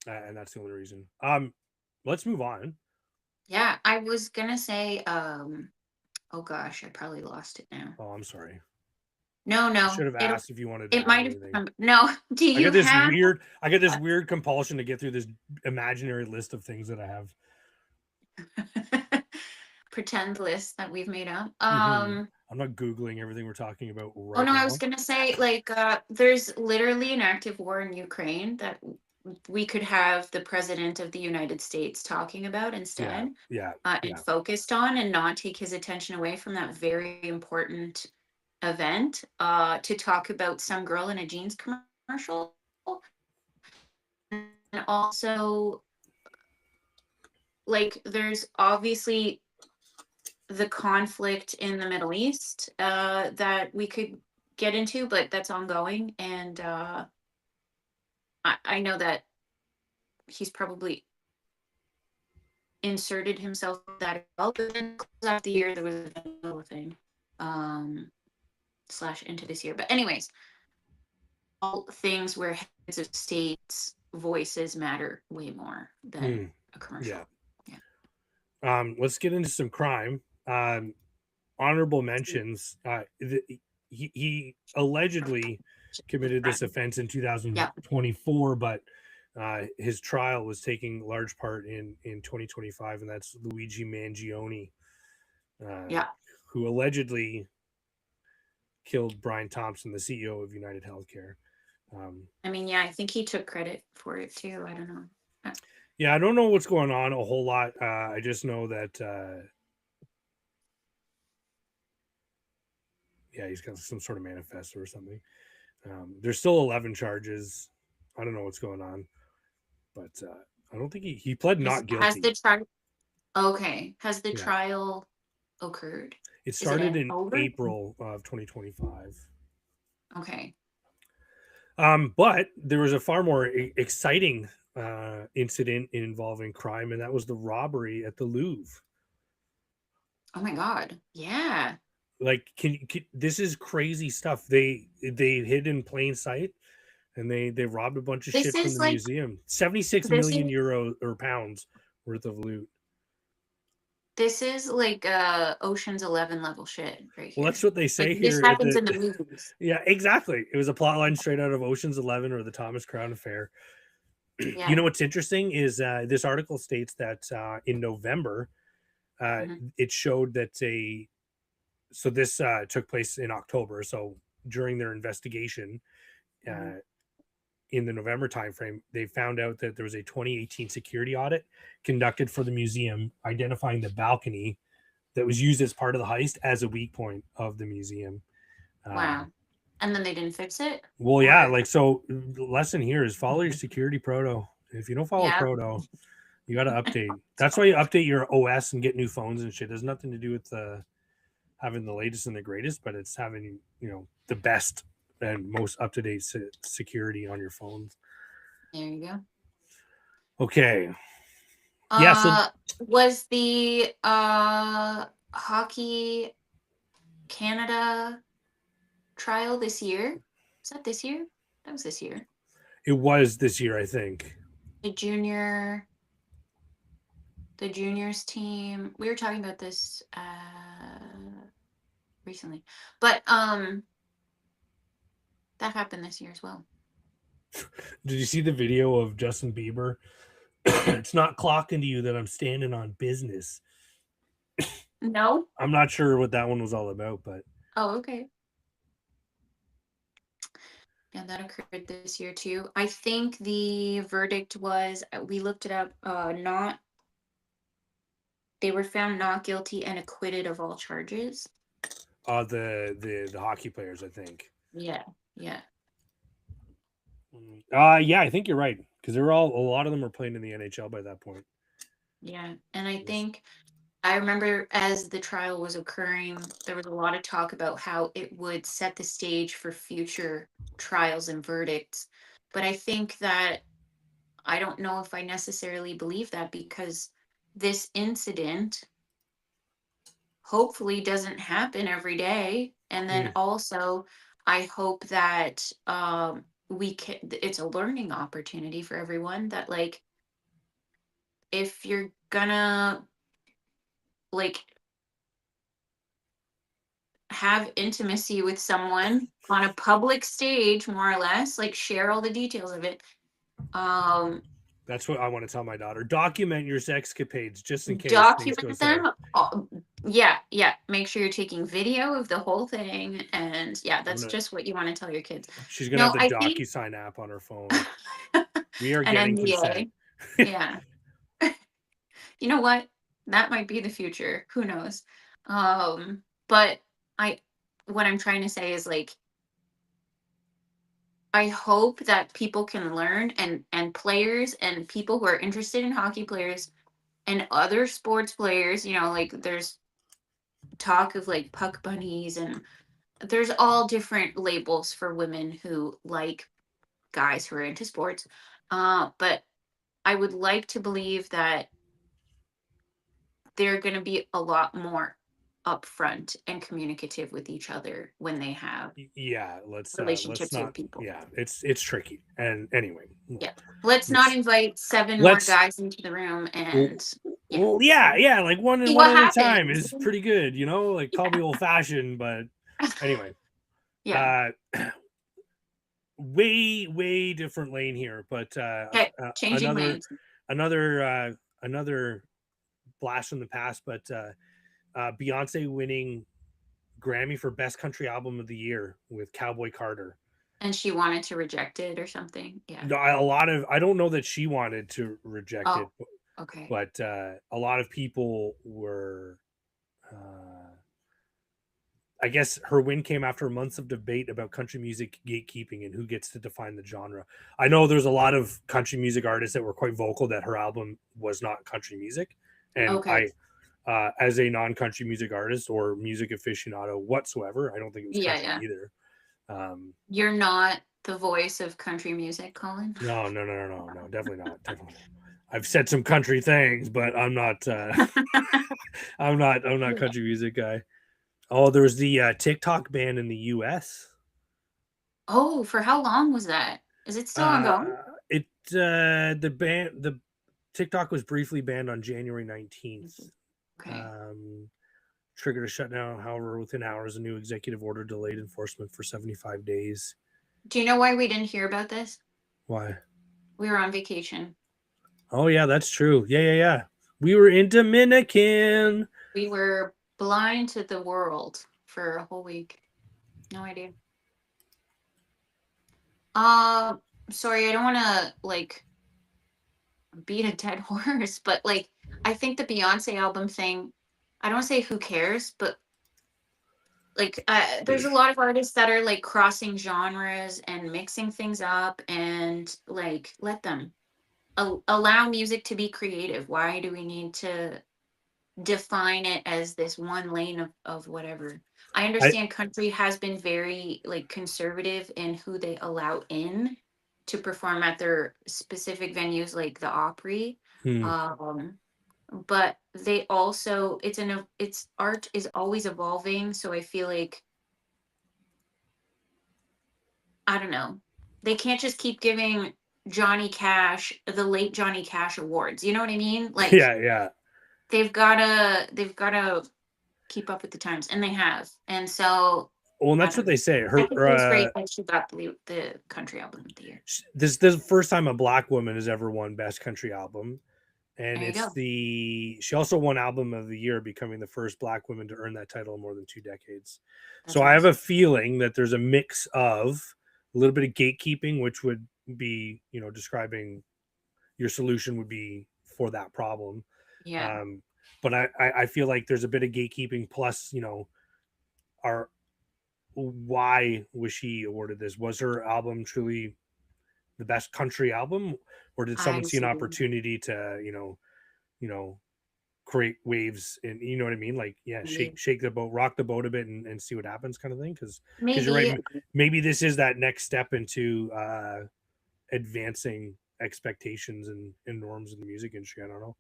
and that's the only reason. Let's move on. Yeah, I was gonna say, oh gosh, I probably lost it now. Oh, I'm sorry. No, I no, should have asked if you wanted to it add might have anything. come. No, do you have I get this weird compulsion to get through this imaginary list of things that I have. pretend list that we've made up? I'm not Googling everything we're talking about Oh right no, I was now. gonna say like there's literally an active war in Ukraine that we could have the president of the United States talking about Yeah, instead, yeah, and yeah. focused on and not take his attention away from that very important event to talk about some girl in a jeans commercial. And also like there's obviously the conflict in the Middle East that we could get into, but that's ongoing. And I know that he's probably inserted himself in that as well. But then close out the year, there was another thing slash into this year. But anyways, all things where heads of states voices matter way more than a Yeah. commercial. Yeah. Let's get into some crime. Honorable mentions. He allegedly committed this offense in Yeah. 2024, but his trial was taking large part in 2025, and that's Luigi Mangione, Yeah. who allegedly killed Brian Thompson, the CEO of United Healthcare. I mean, yeah, I think he took credit for it too. I don't know. Yeah, I don't know what's going on a whole lot. I just know that yeah, he's got some sort of manifesto or something. There's still 11 charges. I don't know what's going on, but I don't think he pled not Has guilty. the trial? Okay. Has the Yeah, trial occurred? it Is it started in over? April of 2025. Okay. But there was a far more exciting incident involving crime, and that was the robbery at the Louvre. Oh my God. Yeah. Like, can this is crazy stuff. They hid in plain sight, and they robbed a bunch of This shit from is the like, museum. 76 this million is, euro or pounds worth of loot. this is like Ocean's 11 level shit right Well, that's here. what they Like say this here at happens in the the. movies. Yeah, exactly. It was a plot line straight out of Ocean's 11 or the Thomas Crown Affair. You Yeah. know what's interesting is this article states that in November, Mhm. it showed that this took place in October. So during their investigation, Mhm. uh, in the November timeframe, they found out that there was a 2018 security audit conducted for the museum, identifying the balcony that was used as part of the heist as a weak point of the museum. Wow. And then they didn't fix it? Well, yeah, Or, like so. The lesson here is follow your security proto. If you don't follow yeah. proto, you got to update. That's why you update your OS and get new phones and shit. There's nothing to do with having the latest and the greatest, but it's having the best and most up to date security on your phones. There you go. Okay, yeah. So Uh, was the Hockey Canada trial this year? Is that this year? That was this year. it was this year, I think. The juniors team. We were talking about this recently, but that happened this year as well. Did you see the video of Justin Bieber? It's not clocking to you that I'm standing on business. No. I'm not sure what that one was all about, but Oh, okay. Yeah, that occurred this year too. I think the verdict was we looked it up. Not they were found not guilty and acquitted of all charges. the hockey players, I think. Yeah, yeah, Yeah, I think you're right because they're all a lot of them were playing in the NHL by that point. yeah. And I Yes. think I remember as the trial was occurring, there was a lot of talk about how it would set the stage for future trials and verdicts. But I think that I don't know if I necessarily believe that because this incident hopefully doesn't happen every day. And then Mm. also, I hope that it's a learning opportunity for everyone, that like if you're gonna like have intimacy with someone on a public stage, more or less, like share all the details of it. Um, That's what I want to tell my daughter. Document your sexcapades just in case things go document south. them. Yeah, yeah. Make sure you're taking video of the whole thing, and yeah, that's just what you want to tell your kids. She's gonna have No, the I think DocuSign app on her phone. We are an getting NDA. consent. Yeah. You know what? That might be the future. Who knows? But I what I'm trying to say is like I hope that people can learn, and players and people who are interested in hockey players and other sports players, like there's talk of like puck bunnies, and there's all different labels for women who like guys who are into sports. But I would like to believe that they're going to be a lot more upfront and communicative with each other when they have Yeah, let's relationships with not. people. Yeah, it's tricky. And anyway, Yeah. Let's not let's invite 7 more let's guys into the room, and yeah, well, yeah, like one see one what at a time happens. is pretty good, like call me Yeah. old fashioned, but anyway, Yeah. way different lane here, but Okay. Changing lanes. another blast from the past, but Beyonce winning Grammy for Best Country Album of the Year with Cowboy Carter. And she wanted to reject it or something. Yeah. No, I don't know that she wanted to reject it, Oh, okay. but a lot of people were. I guess her win came after months of debate about country music gatekeeping and who gets to define the genre. I know there's a lot of country music artists that were quite vocal that her album was not country music, and Okay. as a non-country music artist or music aficionado whatsoever, I don't think it was Yeah, country yeah. either. You're not the voice of country music, Colin. No, definitely not. Definitely. I've said some country things, but I'm not. I'm not country music guy. Oh, there was the TikTok ban in the U.S. Oh, for how long was that? Is it still ongoing? The TikTok was briefly banned on January 19th. Okay. Triggered a shutdown. However, within hours, a new executive order delayed enforcement for 75 days. Do you know why we didn't hear about this? Why? We were on vacation. Oh yeah, that's true. Yeah. We were in Dominican. We were blind to the world for a whole week. No idea. Sorry, I don't want to like beat a dead horse, but like I think the Beyonce album thing, I don't want to say who cares, but like there's a lot of artists that are like crossing genres and mixing things up, and like let them allow music to be creative. Why do we need to define it as this one lane of whatever? I understand country has been very like conservative in who they allow in to perform at their specific venues like the Opry. But they also it's art is always evolving, so I feel like I don't know, they can't just keep giving the late Johnny Cash awards, you know what I mean? Like yeah. they've gotta keep up with the times, and they have. And so Well, and I that's what don't know. they say. I think it was great that she got the country album of the year. This is the first time a black woman has ever won Best Country Album. And There you go. she also won Album of the Year, becoming the first black woman to earn that title in more than 2 decades. That's so I have awesome. a feeling that there's a mix of a little bit of gatekeeping, which would be, describing your solution would be for that problem. Yeah. But I feel like there's a bit of gatekeeping plus, why was she awarded this? Was her album truly the best country album, or did someone I see an see. opportunity to create waves, and you know what I mean, like shake the boat, rock the boat a bit, and see what happens, kind of thing? Because you're right, maybe this is that next step into advancing expectations and norms in the music industry. I don't know.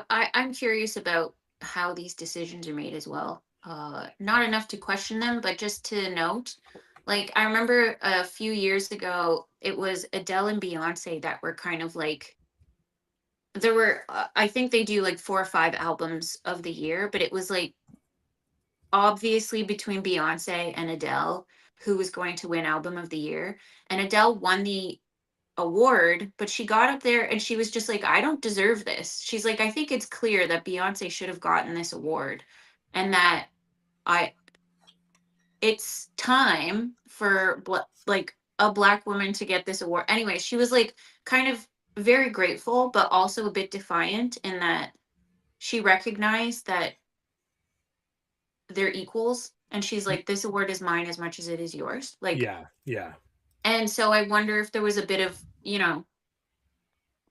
I'm curious about how these decisions are made as well. Not enough to question them, but just to note. Like I remember a few years ago, it was Adele and Beyonce that were kind of like there were I think they do like 4 or 5 albums of the year, but it was like obviously between Beyonce and Adele who was going to win album of the year. And Adele won the award, but she got up there and she was just like, I don't deserve this. She's like, I think it's clear that Beyonce should have gotten this award and that I it's time for like a black woman to get this award. Anyway, she was like kind of very grateful, but also a bit defiant in that she recognized that they're equals. And she's like, this award is mine as much as it is yours. Like, Yeah, yeah, and so I wonder if there was a bit of,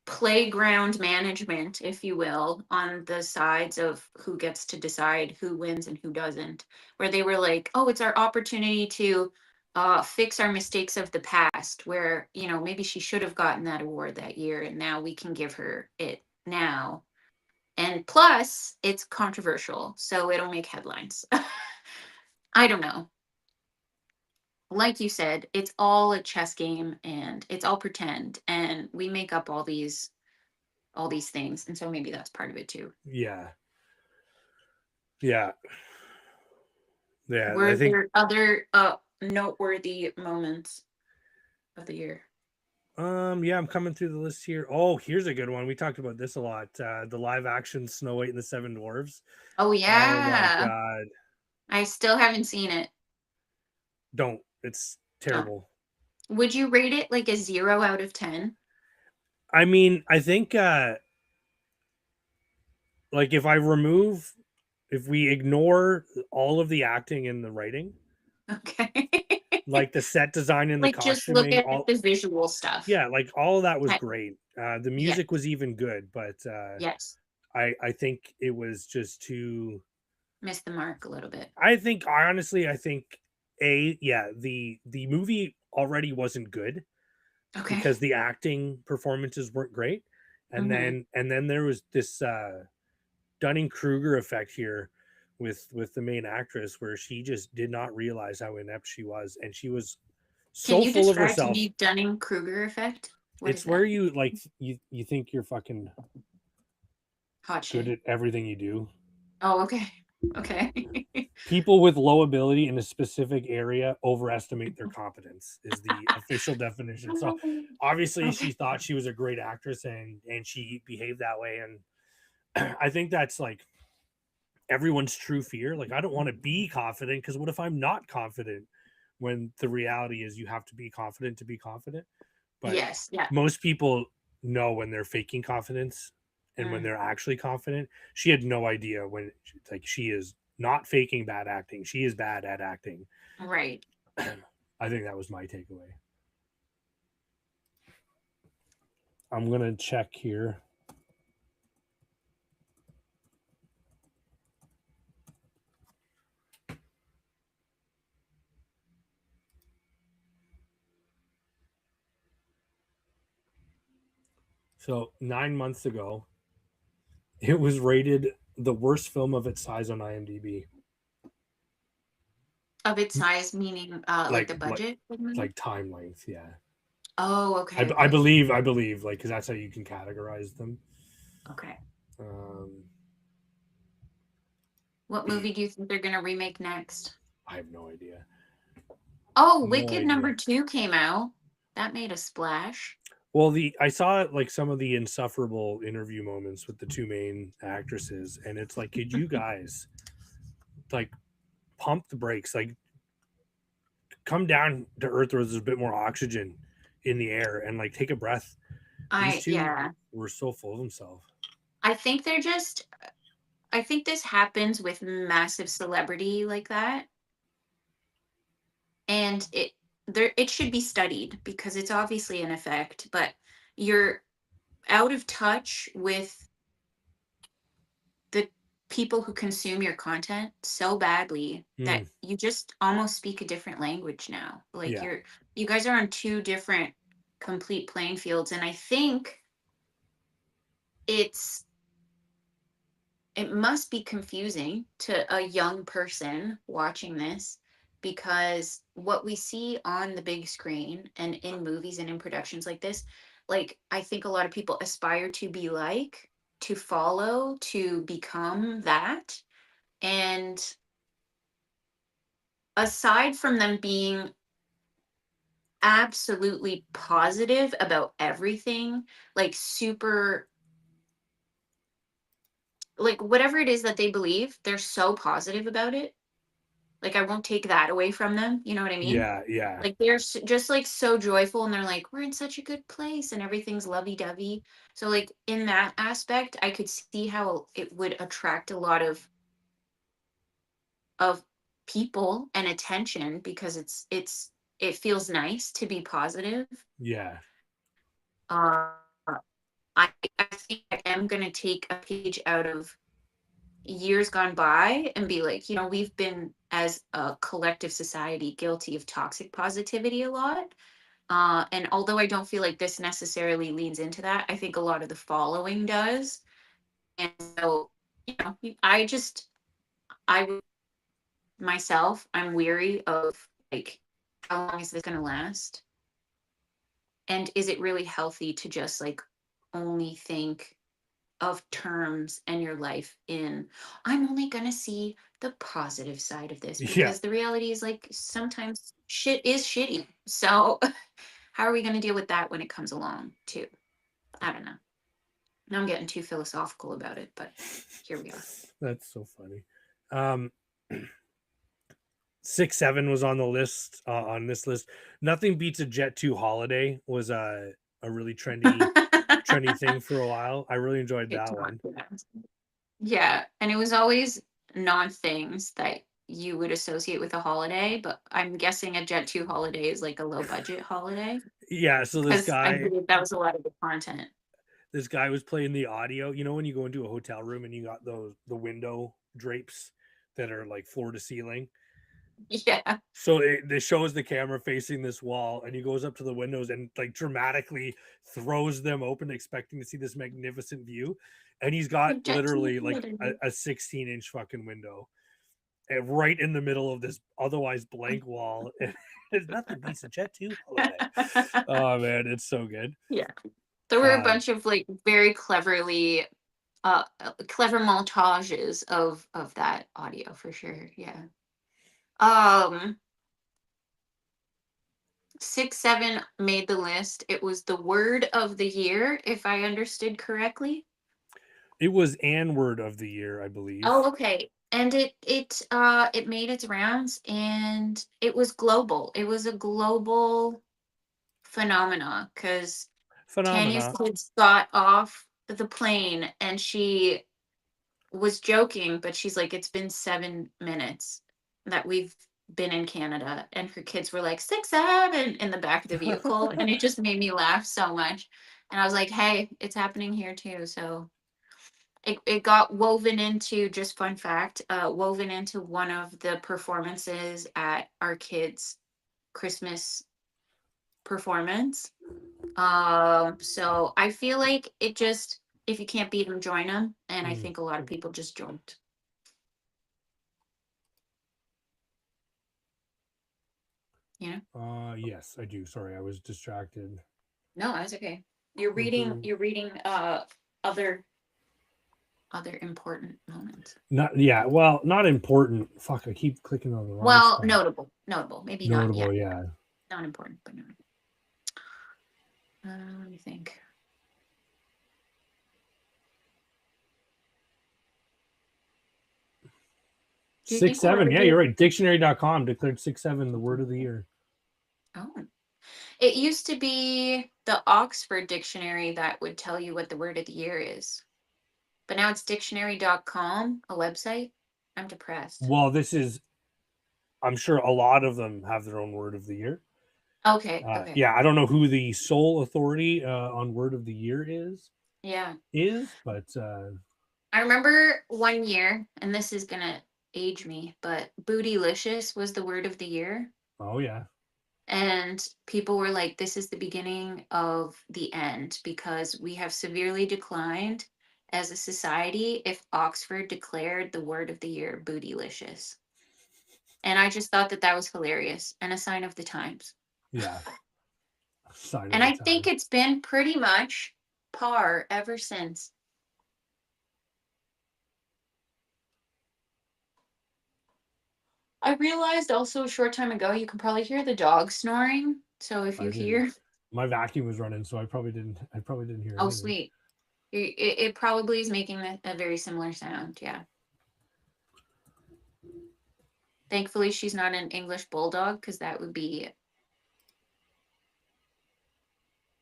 playground management, if you will, on the sides of who gets to decide who wins and who doesn't, where they were like, oh, it's our opportunity to fix our mistakes of the past, where, maybe she should have gotten that award that year and now we can give her it now. And plus, it's controversial, so it'll make headlines. I don't know. Like you said, it's all a chess game and it's all pretend and we make up all these things, and so maybe that's part of it too. yeah, yeah, yeah. I Were think there other noteworthy moments of the year? yeah, I'm coming through the list here. Oh, here's a good one. We talked about this a lot. The live action Snow White and the Seven Dwarfs. Oh Oh my yeah, god. I still haven't seen it. Don't. It's Oh. terrible. Would you rate it like a 0 out of 10? I mean, I think like if we ignore all of the acting and the writing, Okay. like the set design and the Like just look costuming, at all the visual stuff. yeah, like all of that was Okay. great. The Yeah. music was even good, but Yes. I think it was just too. Missed the mark a little bit. I think the movie already wasn't good Okay. because the acting performances weren't great, and Mm-hmm. then there was this Dunning Kruger effect here with the main actress where she just did not realize how inept she was, and she was Can so you full of describe to herself. me Dunning-Kruger effect? What is It's where that? you like you think you're fucking Hot good shit. at everything you do. Oh, okay. Okay. People with low ability in a specific area overestimate their competence is the official definition. So obviously she Okay. thought she was a great actress and she behaved that way, and I think that's like everyone's true fear. Like I don't want to be confident because what if I'm not confident, when the reality is you have to be confident to be confident. But Yes. Yeah. most people know when they're faking confidence and when Mm, they're actually confident. She had no idea when, like, she is not faking bad acting. She is bad at acting. right. I think that was my takeaway. I'm gonna check here. So 9 months ago, it was rated the worst film of its size on IMDb. Of its size, meaning like Like the like budget of the movie? like time length, yeah. Oh, I, okay, I okay. believe I believe like because that's how you can categorize them. Okay. Um, What movie do you think they're gonna remake next? I have no idea. Oh, No Wicked number idea. 2 came out. That made a splash. Well, the I saw like some of the insufferable interview moments with the two main actresses, and it's like, could you guys like pump the brakes, like come down to earth where there's a bit more oxygen in the air, and like take a breath. These two Yeah. were so full of themselves. I think they're just I think this happens with massive celebrity like that. And it should be studied because it's obviously an effect, but you're out of touch with the people who consume your content so badly that Mm, you just almost speak a different language now. Like yeah, you guys are on two different complete playing fields, and I think it's it must be confusing to a young person watching this, because what we see on the big screen and in movies and in productions like this, like I think a lot of people aspire to be like, to follow, to become that. And aside from them being absolutely positive about everything, like super, like whatever it is that they believe, they're so positive about it. Like I won't take that away from them. You know what I mean? Yeah, yeah, Like they're just like so joyful, and they're like, we're in such a good place and everything's lovey-dovey. So like in that aspect, I could see how it would attract a lot of people and attention, because it feels nice to be positive. yeah. Uh, I think I am gonna take a page out of years gone by and be like, we've been as a collective society guilty of toxic positivity a lot. And although I don't feel like this necessarily leans into that, I think a lot of the following does. And so, I just, I myself, I'm weary of like, how long is this going to last? And is it really healthy to just like only think of terms and your life in, I'm only going to see the positive side of this, Yeah. because the reality is like sometimes shit is shitty. So how are we going to deal with that when it comes along too? I don't know. Now I'm getting too philosophical about it, but here we are. That's so funny. Um 6-7 was on the list, on this list. Nothing beats a Jet 2 holiday was a really trendy thing for a while. I really enjoyed It's that not one. bad. Yeah, and it was always non things that you would associate with a holiday, but I'm guessing a Jet 2 holiday is like a low budget holiday, Yeah, so because I believe that was a lot of the content. this guy was playing the audio. You know when you go into a hotel room and you got the window drapes that are like floor to ceiling? Yeah. So it shows the camera facing this wall, and he goes up to the windows and like dramatically throws them open, expecting to see this magnificent view. And he's got A Jet 2 literally like holiday. a 16-inch fucking window, right in the middle of this otherwise blank wall. And there's nothing beats a Jet 2 holiday. Oh man, it's so good. Yeah. There were a Um, bunch of like very clever montages of that audio for sure. Yeah. Um 6-7 made the list. It was the word of the year, if I understood correctly. it was N word of the year, I believe. Oh, okay. And it made its rounds, and it was global. It was a global phenomena, because Tanya's Phenomena. kids got off the plane and she was joking, but she's like, it's been 7 minutes that we've been in Canada. And her kids were like, 6-7 in the back of the vehicle. And it just made me laugh so much. And I was like, hey, it's happening here too. So it got woven into, just fun fact, woven into one of the performances at our kids' Christmas performance. So I feel like it just, if you can't beat them, join them. And I Mm. think a lot of people just joined. You know? Yes, I do. Sorry, I was distracted. No, that's okay. You're reading. Mhm. You're reading. Other important moments. Not yeah, well, not important. Fuck, I keep clicking on the wrong Well, spot. notable. Maybe not. Yeah, Notable, yeah. not important, but notable. Let me think. Do you Six think we'll seven. ever Yeah, do? you're right. Dictionary.com declared 6-7 the word of the year. Oh, it used to be the Oxford Dictionary that would tell you what the word of the year is, but now it's dictionary.com, a website. I'm depressed. Well, I'm sure a lot of them have their own word of the year. Okay, okay. Yeah, I don't know who the sole authority on word of the year Yeah. but I remember one year, and this is gonna age me, but bootylicious was the word of the year. oh yeah. And people were like, this is the beginning of the end, because we have severely declined as a society if Oxford declared the word of the year bootylicious. And I just thought that that was hilarious and a sign of the times. Yeah. Sign of And the I think time. it's been pretty much par ever since. I realized also a short time ago you can probably hear the dog snoring. So if I you didn't. hear, My vacuum was running, so I probably didn't. I probably didn't hear oh anything. sweet, it probably is making a very similar sound. Yeah. Thankfully, she's not an English bulldog because that would be,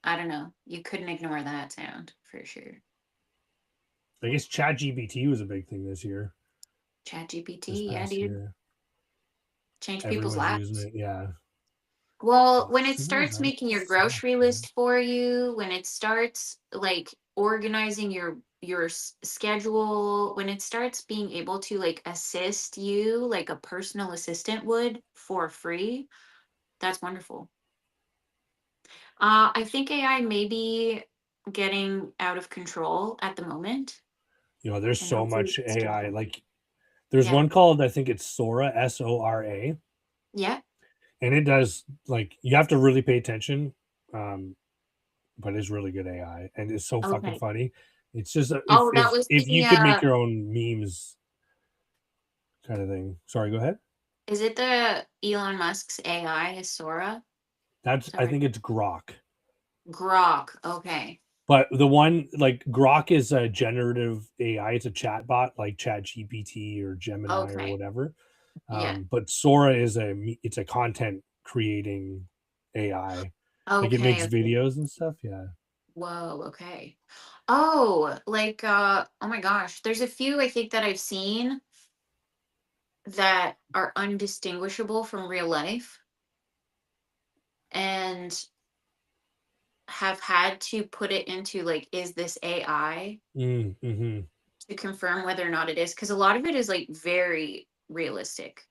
I don't know, you couldn't ignore that sound for sure. I guess ChatGPT was a big thing this year. Chat This GPT, yeah, past dude, year, change people's everyone's using lives. it. Yeah. Well, Oh, when it civil starts rights making your sucks, grocery man. list for you, when it starts like organizing your schedule, when it starts being able to like assist you like a personal assistant would for free, that's wonderful. I think AI may be getting out of control at the moment, There's and so hopefully much it's AI. stable. Like, there's Yeah. one called, I think it's Sora, Sora, Yeah. and it does, like, you have to really pay attention. Um, but it's really good AI, and it's so fucking Okay. funny. It's just if Oh, that if was if the you could make your own memes, kind of thing. Sorry, go ahead. is it the Elon Musk's AI, is Sora? I Sorry. think it's Grok. Grok. Okay. But the one, like, Grok is a generative AI. It's a chat bot like Chat GPT or Gemini or Okay. whatever. Yeah. But Sora is it's a content creating AI. Like, it Okay. makes Okay. videos and stuff. Yeah. Whoa. Okay. Oh, like oh my gosh. There's a few I think that I've seen that are undistinguishable from real life and have had to put it into like, is this AI Mm-hmm. to confirm whether or not it is? Because a lot of it is like very realistic,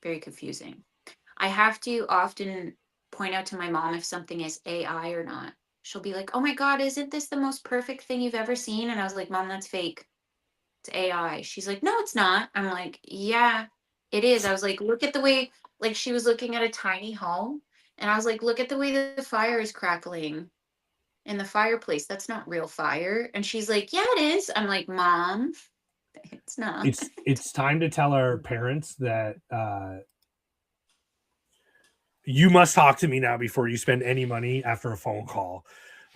very confusing. I have to often point out to my mom if something is AI or not. She'll be like, "Oh my god, isn't this the most perfect thing you've ever seen?" And I was like, "Mom, that's fake. It's AI." She's like, "No, it's not." I'm like, "Yeah, it is." I was like, "Look at the way," like she was looking at a tiny home, and I was like, "Look at the way that the fire is crackling in the fireplace. That's not real fire." And she's like, "Yeah, it is." I'm like, "Mom, it's not." It's time to tell our parents that you must talk to me now before you spend any money after a phone call.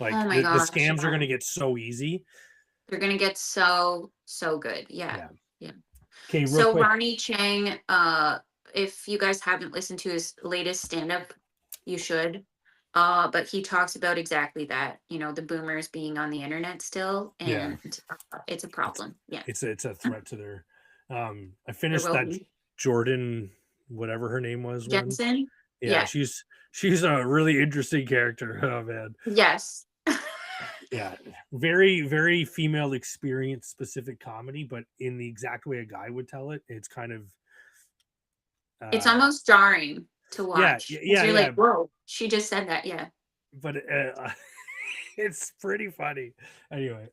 Oh Like, my the gosh, scams are yeah. going to get so easy. They're gonna get so, so good. Yeah. Yeah. Yeah. Okay, real So quick. Ronnie Chang, if you guys haven't listened to his latest stand-up, you should. But he talks about exactly that, the boomers being on the internet still, Yeah, and it's a it's problem. Yeah, it's a threat to their. I there finished will that be. Jordan, whatever her name was, one. Jensen? Yeah, Yeah. she's a really interesting character. Oh man. Yes. Yeah, very very female experience specific comedy, but in the exact way a guy would tell it. It's kind of It's uh almost jarring to watch because you're yeah, like, whoa, she just said that. Yeah. but it's pretty funny. Anyway,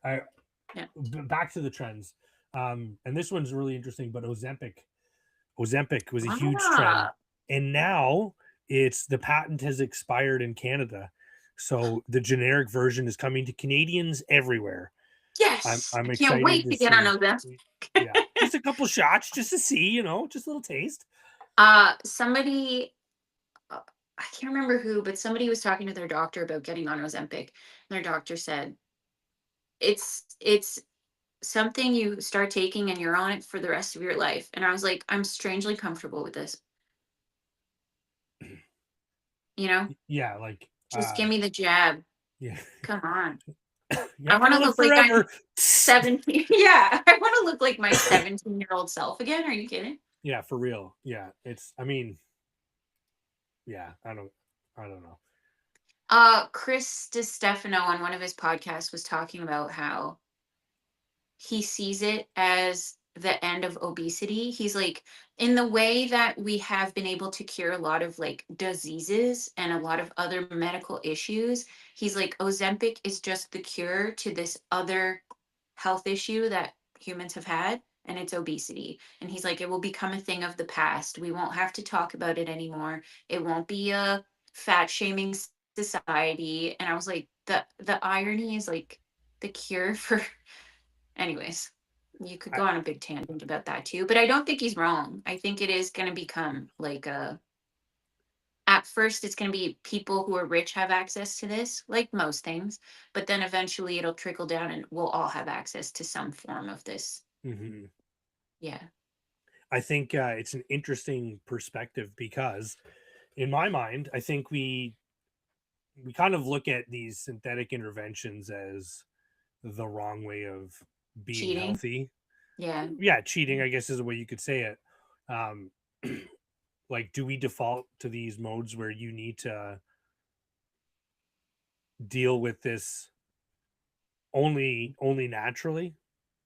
Yeah. back to the trends. And this one's really interesting, but Ozempic was a huge trend, Ah, and now it's the patent has expired in Canada, so the generic version is coming to Canadians everywhere. I'm yes. I I'm can't excited wait to to get on see. those. Yeah, just a couple shots, just to see, just a little taste. Somebody, uh, I can't remember who, but somebody was talking to their doctor about getting on Ozempic. And their doctor said, it's something you start taking and you're on it for the rest of your life. And I was like, I'm strangely comfortable with this. You know, Yeah, like just give me the jab. yeah, Come on. you're I not want gonna to live look like I'm forever. 17. Yeah. I want to look like my 17-year-old self again. Are you kidding? Yeah, for real. Yeah, I mean, yeah, I don't know. Chris DiStefano on one of his podcasts was talking about how he sees it as the end of obesity. He's like, in the way that we have been able to cure a lot of like diseases and a lot of other medical issues, he's like, Ozempic is just the cure to this other health issue that humans have had, and it's obesity. And he's like, it will become a thing of the past. We won't have to talk about it anymore. It won't be a fat shaming society. And I was like, the irony is like the cure for anyways, you could I, go on a big tangent about that too, but I don't think he's wrong. I think it is going to become like a at first it's going to be people who are rich have access to this, like most things, but then eventually it'll trickle down and we'll all have access to some form of this. mhm. Yeah. I think it's an interesting perspective because, in my mind, I think we kind of look at these synthetic interventions as the wrong way of being Cheating. healthy. Yeah. Yeah, cheating, I guess, is the way you could say it. Um, like, do we default to these modes where you need to deal with this only naturally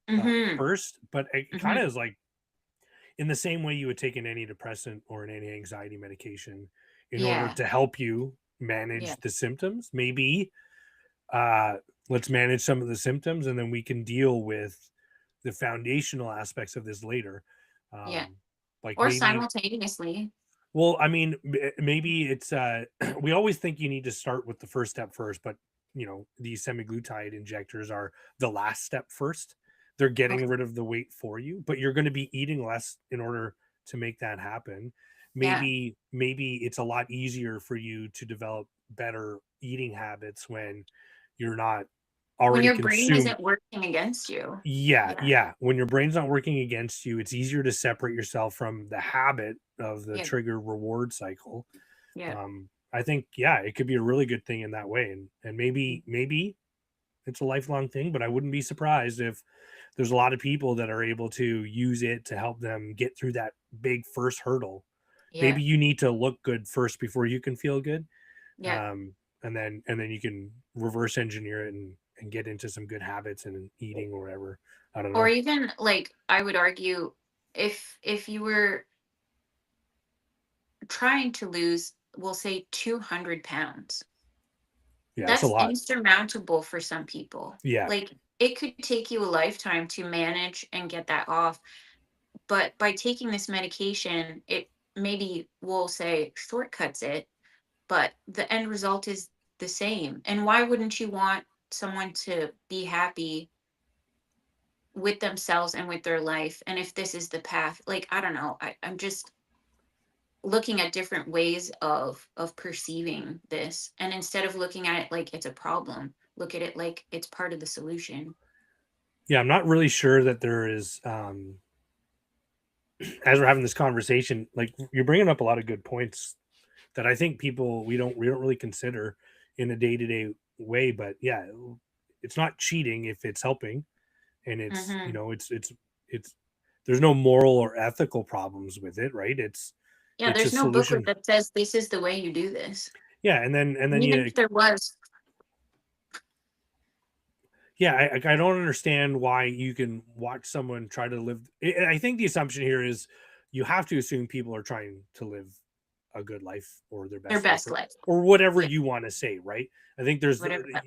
Mm-hmm. first? But it kind Mm-hmm. of is like in the same way you would take an antidepressant or an anti-anxiety medication in order Yeah. to help you Yeah. manage the symptoms. Maybe uh, let's manage some of the symptoms and then we can deal with the foundational aspects of this later. Yeah. Um, like Or maybe, simultaneously. well, I mean, maybe it's we always think you need to start with the first step first, but these semiglutide injectors are the last step first. They're getting Okay. rid of the weight for you, but you're going to be eating less in order to make that happen. Yeah. Maybe it's a lot easier for you to develop better eating habits when you're not When already your brain consumed. isn't working against you. Yeah, Yeah. yeah. When your brain's not working against you, it's easier to separate yourself from the habit of the Yeah. trigger reward cycle. Yeah. I think, yeah, it could be a really good thing in that way, and maybe it's a lifelong thing, but I wouldn't be surprised if there's a lot of people that are able to use it to help them get through that big first hurdle. Yeah. Maybe you need to look good first before you can feel good, Yeah. um, and then you can reverse engineer it and get into some good habits and eating or whatever. I don't Or know. even like I would argue, if you were trying to lose, we'll say 200 pounds, Yeah, it's a that's lot. insurmountable for some people. Yeah, Like it could take you a lifetime to manage and get that off. But by taking this medication, it maybe we'll say shortcuts it, but the end result is the same. And why wouldn't you want someone to be happy with themselves and with their life? And if this is the path, like I don't know, I'm just looking at different ways of perceiving this, and instead of looking at it like it's a problem, look at it like it's part of the solution. yeah. I'm not really sure that there is. As we're having this conversation, like you're bringing up a lot of good points that I think people we don't really consider in a day to day way. But yeah, it's not cheating if it's helping, and it's Hmm. it's there's no moral or ethical problems with it, right? Yeah, It's a there's no booklet solution. that says this is the way you do this. Yeah, and then And even you if there was, yeah, I don't understand why you can watch someone try to live. I think the assumption here is you have to assume people are trying to live a good life or their their best life, best life. or whatever Yeah, you want to say, right? I think there's whatever that.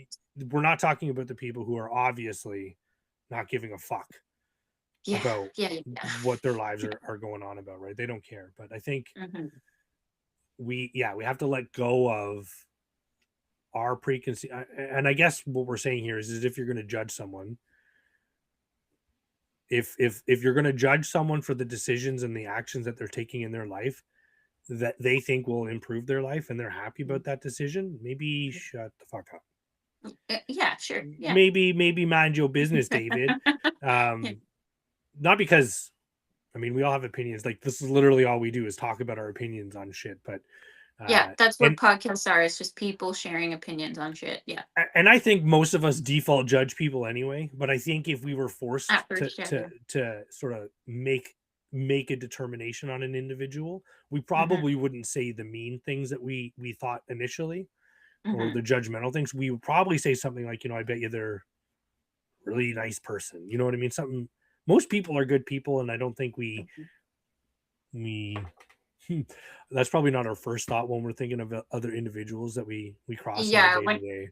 we're not talking about the people who are obviously not giving a fuck Yeah, about yeah, yeah. what their lives are going on about, right? They don't care. But I think Hmm. we have to let go of our preconceived, and I guess what we're saying here is if you're going to judge someone, if you're going to judge someone for the decisions and the actions that they're taking in their life that they think will improve their life and they're happy about that decision, maybe shut the fuck up. Yeah, sure. Yeah. Maybe mind your business, David. Yeah. um Not because, I mean, we all have opinions. Like, this is literally all we do is talk about our opinions on shit. But Yeah, that's what and podcasts are. It's just people sharing opinions on shit. Yeah. I think most of us default judge people anyway. But I think if we were forced At first, yeah. to sort of make a determination on an individual, we Hmm. probably wouldn't say the mean things that we thought initially, or Hmm. the judgmental things. We would probably say something like, I bet you they're a really nice person. You know what I mean? Something most people are good people, and I don't think we that's probably not our first thought when we're thinking of other individuals that we cross on a Yeah, day to when day.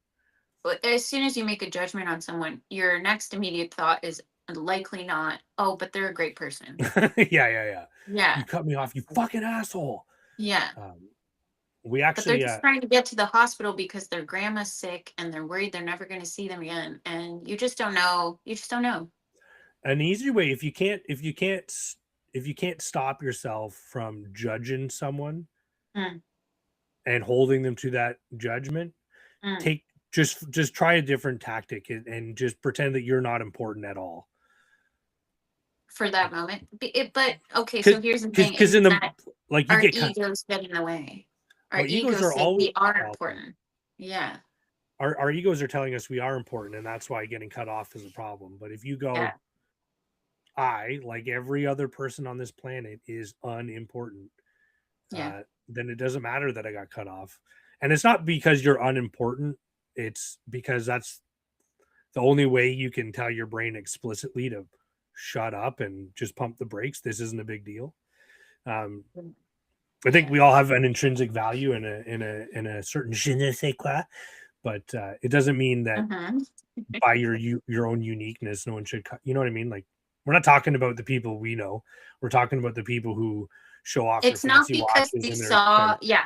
as soon as you make a judgment on someone, your next immediate thought is likely not, oh, but they're a great person. Yeah. Yeah, You cut me off, you fucking asshole. yeah. Um, we But they're actually, just trying to get to the hospital because their grandma's sick and they're worried they're never going to see them again. And you just don't know. You just don't know. an easy way, if you can't stop yourself from judging someone Mm, and holding them to that judgment, mm. take just try a different tactic and just pretend that you're not important at all. For that moment. But okay, Because so here's the thing because is in the that like you our get cut. egos get in the way. Our Our egos egos are say always we are welcome. important. Yeah, Our egos are telling us we are important, and that's why getting cut off is a problem. But if you yeah, go, I, like every other person on this planet, is unimportant, yeah. then it doesn't matter that I got cut off. And it's not because you're unimportant, it's because that's the only way you can tell your brain explicitly to shut up and just pump the brakes. This isn't a big deal. Um, I think Yeah. we all have an intrinsic value in a certain je ne sais quoi, but it doesn't mean that Mhm. by your own uniqueness, no one should cut. You know what I mean? Like we're not talking about the people we know. We're talking about the people who show off their It's not fancy because watches they and their saw, expensive. yeah,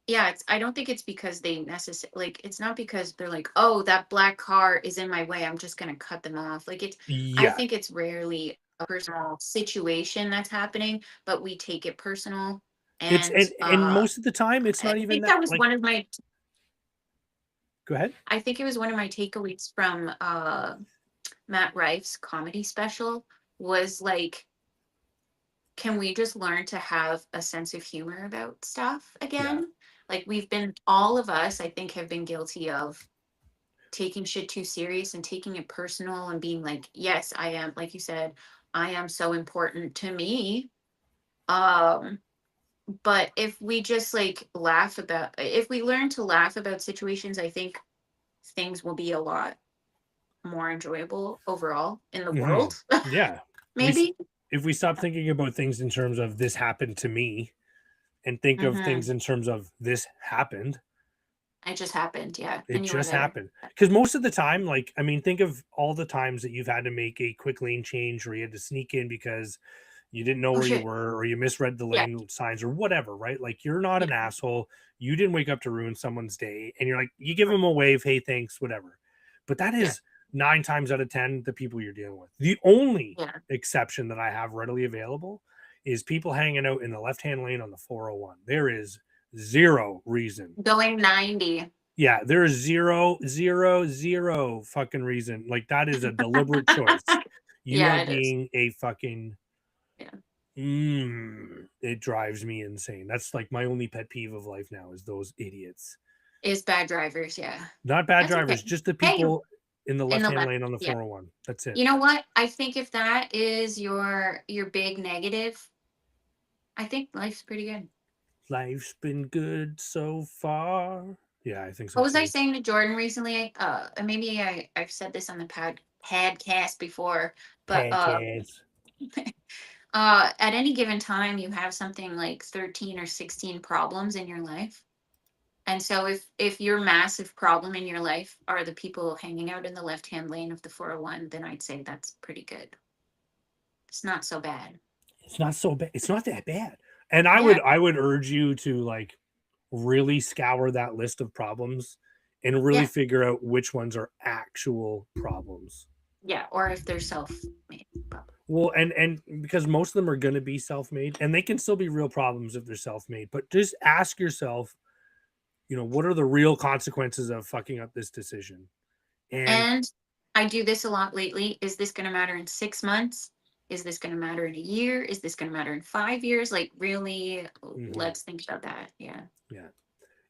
Yeah. yeah. I don't think it's because they necessarily, like, it's not because they're like, oh, that black car is in my way. I'm just going to cut them off. Like, I Yeah. think it's rarely a personal situation that's happening, but we take it personal. It's And and most of the time it's I not even think that that was like one of my, go ahead. I think it was one of my takeaways from Matt Rife's comedy special was like, can we just learn to have a sense of humor about stuff Yeah. again? Like we've been, all of us, I think, have been guilty of taking shit too serious and taking it personal and being like, yes, I am, like you said, I am so important to me. Um, but if we just like laugh about, if we learn to laugh about situations, I think things will be a lot more enjoyable overall in the Mhm. world. Yeah. We Maybe. if we stop thinking about things in terms of this happened to me and think of Hmm. things in terms of this happened, It just happened, yeah, it and you were just there. happened. Because most of the time, like, I mean, think of all the times that you've had to make a quick lane change or you had to sneak in because you didn't know Oh where you shit. were or you misread the Yeah, lane signs or whatever, right? Like, you're not yeah. an asshole. You didn't wake up to ruin someone's day. And you're like, you give them a wave, hey, thanks, whatever. But that Yeah, is 9 times out of 10 the people you're dealing with. The only yeah. exception that I have readily available is people hanging out in the left hand lane on the 401. There is zero reason. Going 90. Yeah, there is zero fucking reason. Like that is a deliberate choice. You are Yeah, it is. being a fucking Yeah. it drives me insane. That's like my only pet peeve of life now is those idiots. Is bad drivers, yeah. Not bad That's okay. drivers, just the Hey, people in the in the left-hand left. lane on the Yeah. 401. That's it. You know what? I think if that is your big negative, I think life's pretty good. Life's been good so far. Yeah, I think so What was I too. saying to Jordan recently? And maybe I've said this on the podcast before, but Podcast. at any given time you have something like 13 or 16 problems in your life. And so if your massive problem in your life are the people hanging out in the left-hand lane of the 401, then I'd say that's pretty good. It's not so bad. It's not so bad. It's not that bad. And Yeah. I would urge you to like really scour that list of problems and really Yeah. figure out which ones are actual problems. Yeah. Or if they're self-made problems. Well, and because most of them are going to be self-made and they can still be real problems if they're self-made, but just ask yourself, what are the real consequences of fucking up this decision? And And I do this a lot lately. Is this going to matter in 6 months? Is this going to matter in a year? Is this going to matter in 5 years? Like, really, mhm, let's think about that. Yeah. yeah.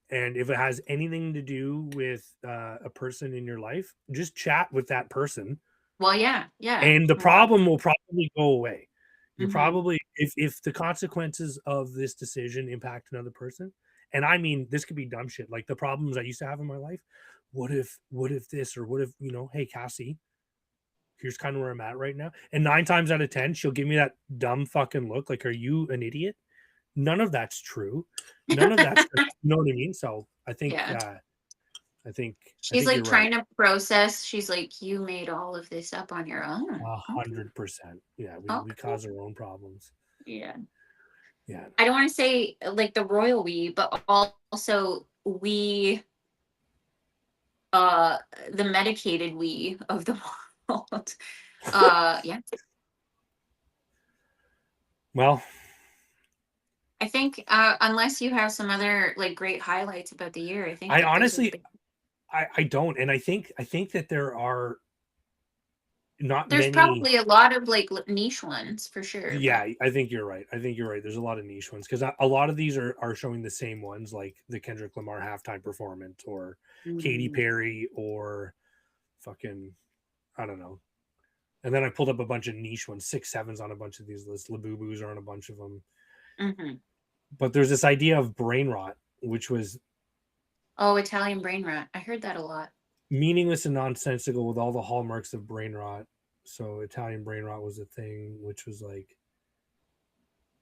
And if it has anything to do with a person in your life, just chat with that person Well, yeah. Yeah. and the problem will probably go away. You're Mm-hmm. probably if the consequences of this decision impact another person, and I mean this could be dumb shit like the problems I used to have in my life. What if this or what if hey Cassie, here's kind of where I'm at right now. And 9 times out of 10, she'll give me that dumb fucking look. Like, are you an idiot? None of that's true. None of that's, you know what I mean? So I think, Yeah. I think She's like you're right. trying to process. She's like, you made all of this up on your own. Okay. 100%. Yeah. We Okay. cause our own problems. Yeah. Yeah. I don't want to say like the royal we, but also we, the medicated we of the world. Yeah. Well, I think unless you have some other like great highlights about the year, I think I that those are the honestly, big. I don't. And I think that there are not There's many. probably a lot of like niche ones for sure, but Yeah, I think you're right. I think you're right. There's a lot of niche ones because a lot of these are showing the same ones, like the Kendrick Lamar halftime performance, or Katy mm, Perry, or fucking, I don't know. And then I pulled up a bunch of niche ones, 6-7s on a bunch of these lists. Labubu's are on a bunch of them. mhm. But there's this idea of brain rot, which was Oh, Italian brain rot. I heard that a lot. meaningless and nonsensical with all the hallmarks of brain rot. So Italian brain rot was a thing, which was like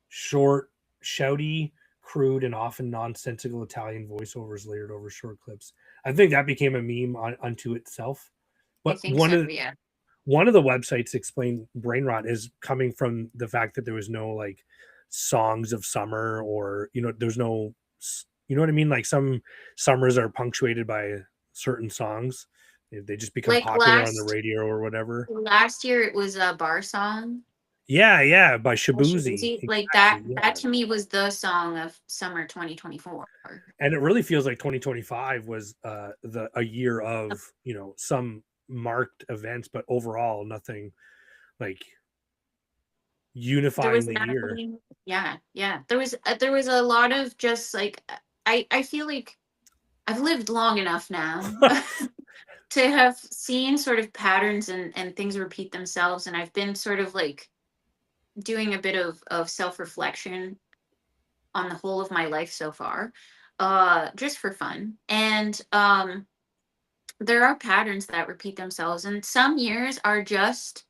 short, shouty, crude, and often nonsensical Italian voiceovers layered over short clips. I think that became a meme unto itself. I But think so, yeah. one of the websites explained brain rot is coming from the fact that there was no like songs of summer, or there's no, you know what I mean, like some summers are punctuated by certain songs. They just become Like popular on the radio or whatever. last year it was a bar song. Yeah, by By Shabuzi. Shabuzi. Like Exactly, that yeah. to me was the song of summer 2024. And it really feels like 2025 was a year of some marked events, but overall nothing like There unifying was the year. nothing. Yeah, yeah. There was a lot of just like I feel like I've lived long enough now to have seen sort of patterns and things repeat themselves, and I've been sort of like doing a bit of self-reflection on the whole of my life so far, just for fun. And there are patterns that repeat themselves, and some years are just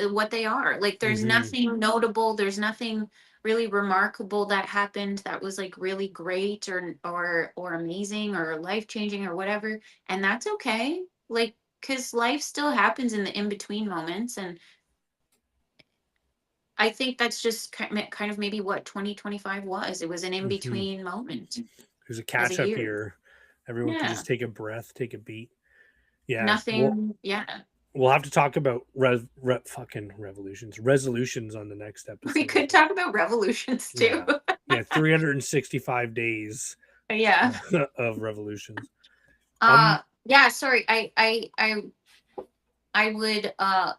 what they are. Like there's Hmm. nothing notable, there's nothing really remarkable that happened that was like really great or amazing or life changing or whatever, and that's okay. Like because life still happens in the in between moments, and I think that's just kind of maybe what 2025 was. It was an in Hmm. between moment There's a as a catch up year. year. Everyone can Yeah. just take a breath, take a beat. Yeah. Well, Nothing. Yeah. we'll have to talk about fucking revolutions, resolutions on the next We episode. could talk about revolutions too. Yeah. Yeah. 365 days Yeah. of revolutions. Yeah, sorry. I would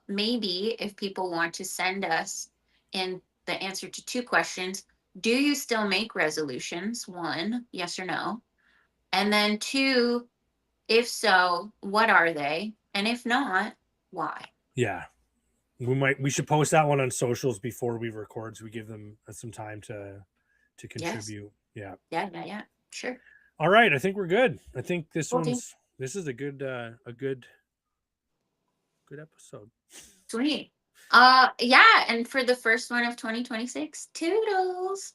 maybe if people want to send us in the answer to two questions, do you still make resolutions? One, yes or no. And then two, if so, what are they? And if not, why? Yeah. We should post that one on socials before we record, so we give them some time to Yes. contribute. Yeah. Yeah. Sure. All right, I think we're good. I think Okay. this is a good episode. Sweet. Yeah, and for the first one of 2026, toodles.